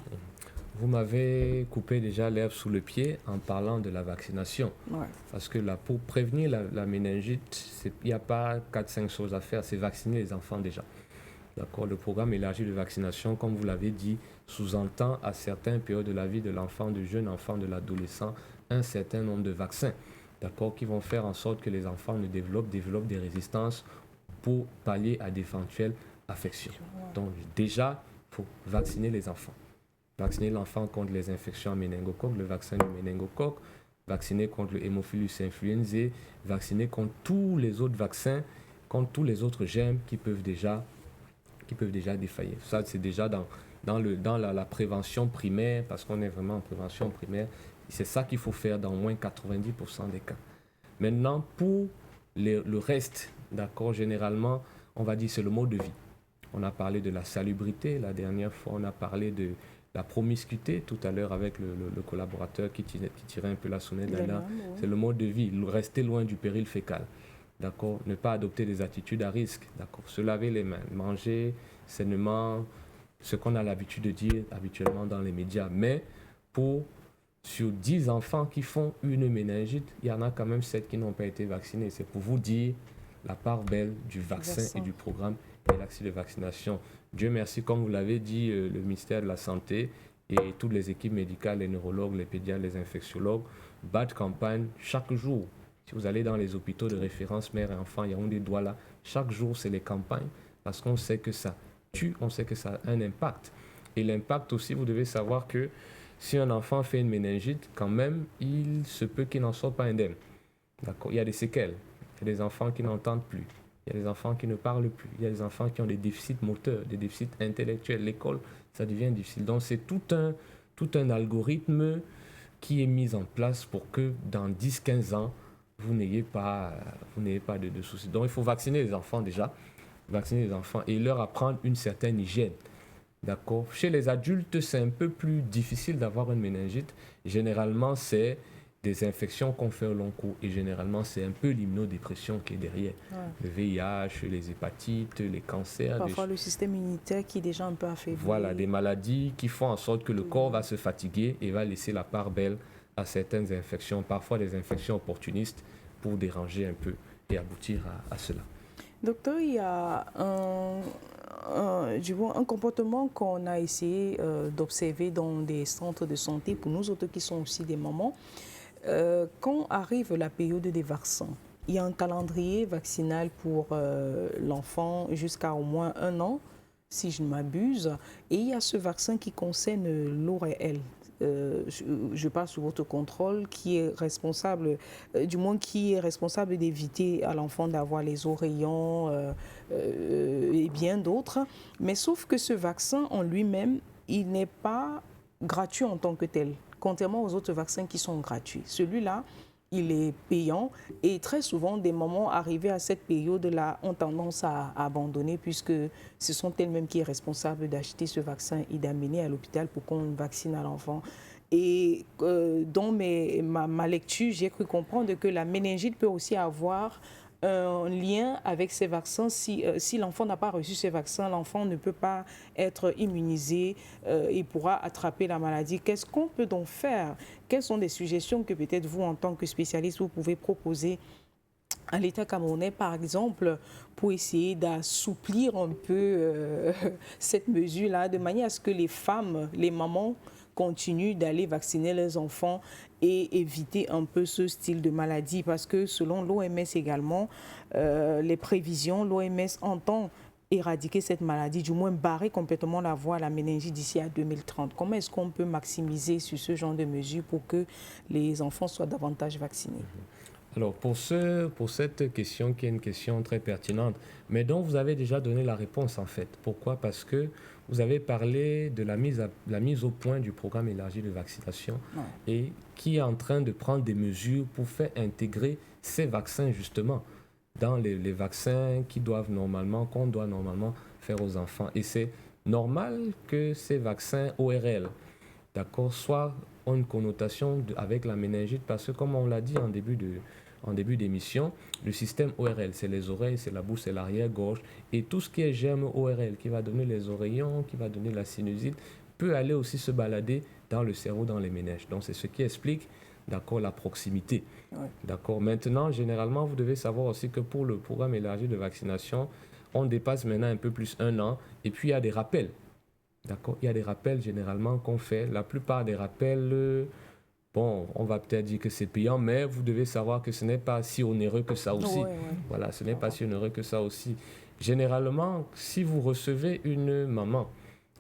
Vous m'avez coupé déjà l'herbe sous le pied en parlant de la vaccination. Ouais. Parce que là, pour prévenir la méningite, il n'y a pas 4-5 choses à faire, c'est vacciner les enfants déjà. D'accord. Le programme élargi de vaccination, comme vous l'avez dit, sous-entend à certaines périodes de la vie de l'enfant, du jeune enfant, de l'adolescent, un certain nombre de vaccins, d'accord, qui vont faire en sorte que les enfants ne développent des résistances pour pallier à d'éventuelles affections. Donc déjà, il faut vacciner les enfants. Vacciner l'enfant contre les infections à méningocoque, le vaccin du méningocoque, vacciner contre le Haemophilus influenzae, vacciner contre tous les autres vaccins, contre tous les autres germes qui peuvent déjà défaillir. Ça, c'est déjà dans la prévention primaire, parce qu'on est vraiment en prévention primaire. C'est ça qu'il faut faire dans au moins 90% des cas. Maintenant, pour le reste, d'accord, généralement, on va dire c'est le mode de vie. On a parlé de la salubrité, la dernière fois, on a parlé de la promiscuité, tout à l'heure avec le collaborateur qui tirait un peu la sonnette d'alarme. Oui. C'est le mode de vie, rester loin du péril fécal. D'accord, ne pas adopter des attitudes à risque, d'accord, se laver les mains, manger sainement, ce qu'on a l'habitude de dire habituellement dans les médias. Mais sur 10 enfants qui font une méningite, il y en a quand même 7 qui n'ont pas été vaccinés. C'est pour vous dire la part belle du vaccin et du programme élargi de vaccination. Dieu merci, comme vous l'avez dit, le ministère de la Santé et toutes les équipes médicales, les neurologues, les pédiatres, les infectiologues battent campagne chaque jour. Si vous allez dans les hôpitaux de référence mère et enfant, il y a des doigts là. Chaque jour, c'est les campagnes parce qu'on sait que ça tue, on sait que ça a un impact. Et l'impact aussi, vous devez savoir que si un enfant fait une méningite, quand même, il se peut qu'il n'en sorte pas indemne. D'accord. Il y a des séquelles. Il y a des enfants qui n'entendent plus. Il y a des enfants qui ne parlent plus. Il y a des enfants qui ont des déficits moteurs, des déficits intellectuels. L'école, ça devient difficile. Donc, c'est tout un algorithme qui est mis en place pour que dans 10-15 ans, vous n'ayez pas de soucis. Donc, il faut vacciner les enfants déjà, vacciner les enfants et leur apprendre une certaine hygiène. D'accord. Chez les adultes, c'est un peu plus difficile d'avoir une méningite. Généralement, c'est des infections qu'on fait au long cours et généralement, c'est un peu l'immunodépression qui est derrière. Ouais. Le VIH, les hépatites, les cancers. Parfois, le système immunitaire qui est déjà un peu affaibli. Voilà, des maladies qui font en sorte que le corps va se fatiguer et va laisser la part belle à certaines infections, parfois des infections opportunistes pour déranger un peu et aboutir à cela. Docteur, il y a un comportement qu'on a essayé d'observer dans des centres de santé pour nous autres qui sont aussi des mamans. Quand arrive la période des vaccins, il y a un calendrier vaccinal pour l'enfant jusqu'à au moins 1 an, si je ne m'abuse, et il y a ce vaccin qui concerne l'ORL. Je passe sous votre contrôle, qui est responsable, qui est responsable d'éviter à l'enfant d'avoir les oreillons et bien d'autres. Mais sauf que ce vaccin en lui-même, il n'est pas gratuit en tant que tel, contrairement aux autres vaccins qui sont gratuits. Celui-là, il est payant et très souvent, des mamans arrivées à cette période-là ont tendance à abandonner puisque ce sont elles-mêmes qui sont responsables d'acheter ce vaccin et d'amener à l'hôpital pour qu'on vaccine à l'enfant. Et dans ma lecture, j'ai cru comprendre que la méningite peut aussi avoir un lien avec ces vaccins. Si l'enfant n'a pas reçu ces vaccins, l'enfant ne peut pas être immunisé et pourra attraper la maladie. Qu'est-ce qu'on peut donc faire? Quelles sont des suggestions que peut-être vous, en tant que spécialiste, vous pouvez proposer à l'État camerounais, par exemple, pour essayer d'assouplir un peu cette mesure-là, de manière à ce que les femmes, les mamans, continuent d'aller vacciner leurs enfants et éviter un peu ce style de maladie. Parce que selon l'OMS également, les prévisions, l'OMS entend éradiquer cette maladie, du moins barrer complètement la voie à la méningite d'ici à 2030. Comment est-ce qu'on peut maximiser sur ce genre de mesures pour que les enfants soient davantage vaccinés? Alors, pour cette question, qui est une question très pertinente, mais dont vous avez déjà donné la réponse, en fait. Pourquoi? Parce que vous avez parlé de la mise au point du programme élargi de vaccination et qui est en train de prendre des mesures pour faire intégrer ces vaccins, justement, dans les vaccins qu'on doit normalement faire aux enfants. Et c'est normal que ces vaccins ORL, d'accord, soient ont une connotation avec la méningite parce que, comme on l'a dit en début d'émission, le système ORL, c'est les oreilles, c'est la bouche, c'est l'arrière-gorge. Et tout ce qui est germe ORL, qui va donner les oreillons, qui va donner la sinusite, peut aller aussi se balader dans le cerveau, dans les méninges. Donc, c'est ce qui explique, d'accord, la proximité. Ouais. D'accord. Maintenant, généralement, vous devez savoir aussi que pour le programme élargi de vaccination, on dépasse maintenant un peu plus 1 an. Et puis, il y a des rappels. D'accord. Il y a des rappels généralement qu'on fait. La plupart des rappels... Bon, on va peut-être dire que c'est payant, mais vous devez savoir que ce n'est pas si onéreux que ça aussi. Voilà, ce n'est pas si onéreux que ça aussi. Généralement, si vous recevez une maman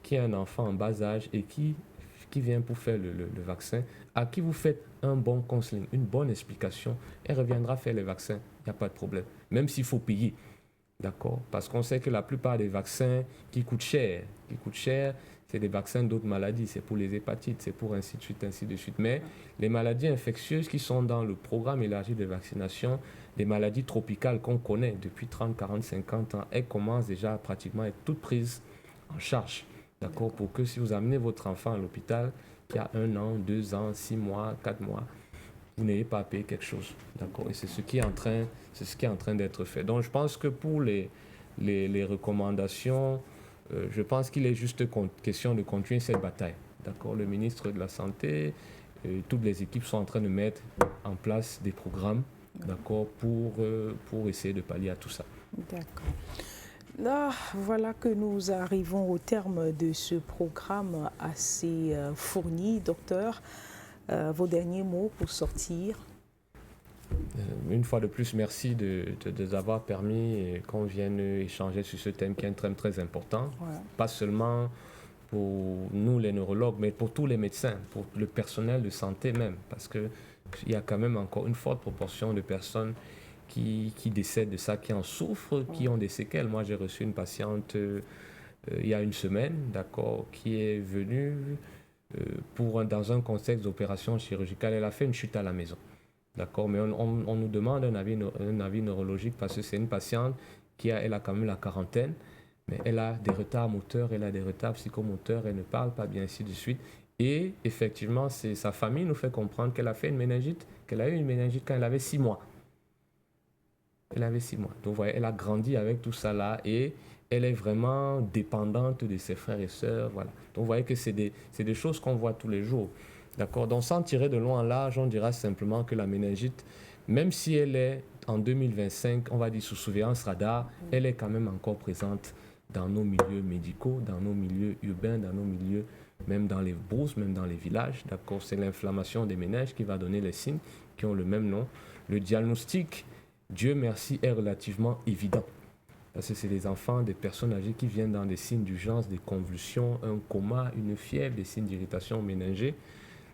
qui a un enfant en bas âge et qui vient pour faire le vaccin, à qui vous faites un bon counseling, une bonne explication, elle reviendra faire les vaccins, il n'y a pas de problème, même s'il faut payer. D'accord? Parce qu'on sait que la plupart des vaccins qui coûtent cher, c'est des vaccins d'autres maladies, c'est pour les hépatites, c'est pour ainsi de suite, ainsi de suite. Mais les maladies infectieuses qui sont dans le programme élargi de vaccination, les maladies tropicales qu'on connaît depuis 30, 40, 50 ans, elles commencent déjà pratiquement à être toutes prises en charge. D'accord? Pour que si vous amenez votre enfant à l'hôpital, qui a 1 an, 2 ans, 6 mois, 4 mois, vous n'ayez pas à payer quelque chose. D'accord? Et c'est ce qui est en train d'être fait. Donc je pense que pour les recommandations, je pense qu'il est juste question de continuer cette bataille. D'accord? Le ministre de la Santé, toutes les équipes sont en train de mettre en place des programmes, d'accord, pour essayer de pallier à tout ça. D'accord. Là, voilà que nous arrivons au terme de ce programme assez fourni, docteur. Vos derniers mots pour sortir? Une fois de plus, merci de nous avoir permis qu'on vienne échanger sur ce thème qui est un thème très important. Ouais. Pas seulement pour nous les neurologues, mais pour tous les médecins, pour le personnel de santé même. Parce qu'il y a quand même encore une forte proportion de personnes qui décèdent de ça, qui en souffrent, qui ont des séquelles. Moi, j'ai reçu une patiente il y a une semaine, d'accord, qui est venue dans un contexte d'opération chirurgicale. Elle a fait une chute à la maison. D'accord, mais on nous demande un avis neurologique parce que c'est une patiente elle a quand même la quarantaine, mais elle a des retards moteurs, elle a des retards psychomoteurs, elle ne parle pas bien, ainsi de suite. Et effectivement, sa famille nous fait comprendre qu'elle a fait une méningite, qu'elle a eu une méningite quand elle avait 6 mois. Elle avait 6 mois. Donc, vous voyez, elle a grandi avec tout ça là et elle est vraiment dépendante de ses frères et sœurs. Voilà. Donc, vous voyez que c'est des choses qu'on voit tous les jours. D'accord. Donc, sans tirer de loin en large, on dira simplement que la méningite, même si elle est en 2025, on va dire sous surveillance radar, elle est quand même encore présente dans nos milieux médicaux, dans nos milieux urbains, dans nos milieux, même dans les brousses, même dans les villages. D'accord. C'est l'inflammation des méninges qui va donner les signes qui ont le même nom. Le diagnostic, Dieu merci, est relativement évident. Parce que c'est des enfants, des personnes âgées qui viennent dans des signes d'urgence, des convulsions, un coma, une fièvre, des signes d'irritation méningée.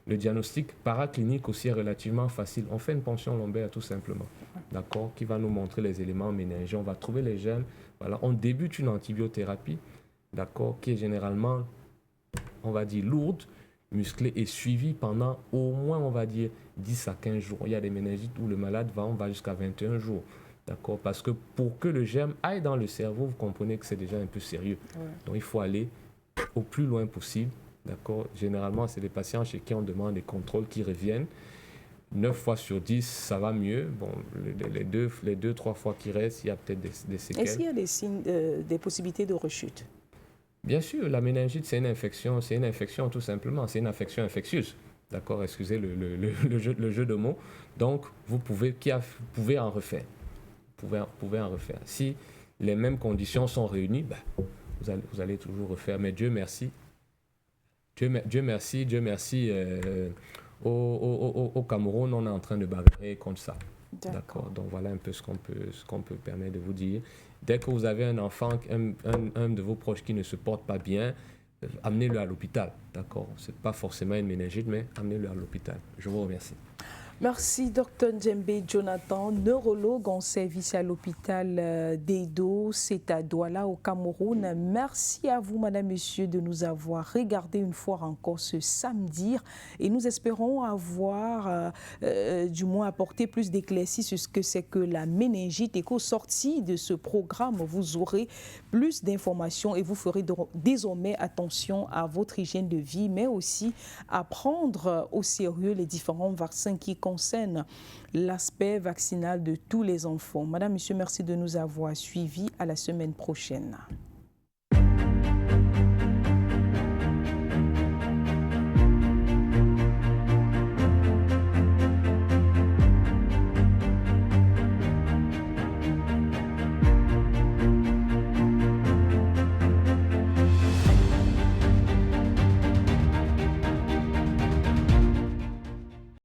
Le diagnostic paraclinique aussi est relativement facile. On fait une ponction lombaire tout simplement, d'accord, qui va nous montrer les éléments méningés. On va trouver les gènes. Voilà, on débute une antibiothérapie, d'accord, qui est généralement, on va dire, lourde, musclé et suivi pendant au moins, on va dire, 10 à 15 jours. Il y a des méningites où le malade on va jusqu'à 21 jours. D'accord? Parce que pour que le germe aille dans le cerveau, vous comprenez que c'est déjà un peu sérieux. Ouais. Donc, il faut aller au plus loin possible. D'accord? Généralement, c'est des patients chez qui on demande des contrôles qui reviennent. 9 fois sur 10, ça va mieux. Bon, les deux, 3 fois qui restent, il y a peut-être des séquelles. Est-ce qu'il y a des signes, des possibilités de rechute? Bien sûr, la méningite, c'est une infection tout simplement. C'est une infection infectieuse. D'accord? Excusez le jeu de mots. Donc, vous pouvez en refaire. Vous pouvez en refaire. Si les mêmes conditions sont réunies, vous allez toujours refaire. Mais Dieu merci. Dieu merci. Au Cameroun, on est en train de bagarrer contre ça. D'accord. Donc voilà un peu ce qu'on peut permettre de vous dire. Dès que vous avez un enfant, un de vos proches qui ne se porte pas bien, amenez-le à l'hôpital. D'accord. C'est pas forcément une méningite, mais amenez-le à l'hôpital. Je vous remercie. Merci, Dr Djembe Jonathan, neurologue en service à l'hôpital d'Edo, c'est à Douala au Cameroun. Merci à vous, madame, monsieur, de nous avoir regardé une fois encore ce samedi et nous espérons avoir du moins apporté plus d'éclaircies sur ce que c'est que la méningite et qu'au sorti de ce programme, vous aurez plus d'informations et vous ferez désormais attention à votre hygiène de vie, mais aussi à prendre au sérieux les différents vaccins qui concerne l'aspect vaccinal de tous les enfants. Madame, monsieur, merci de nous avoir suivis. À la semaine prochaine.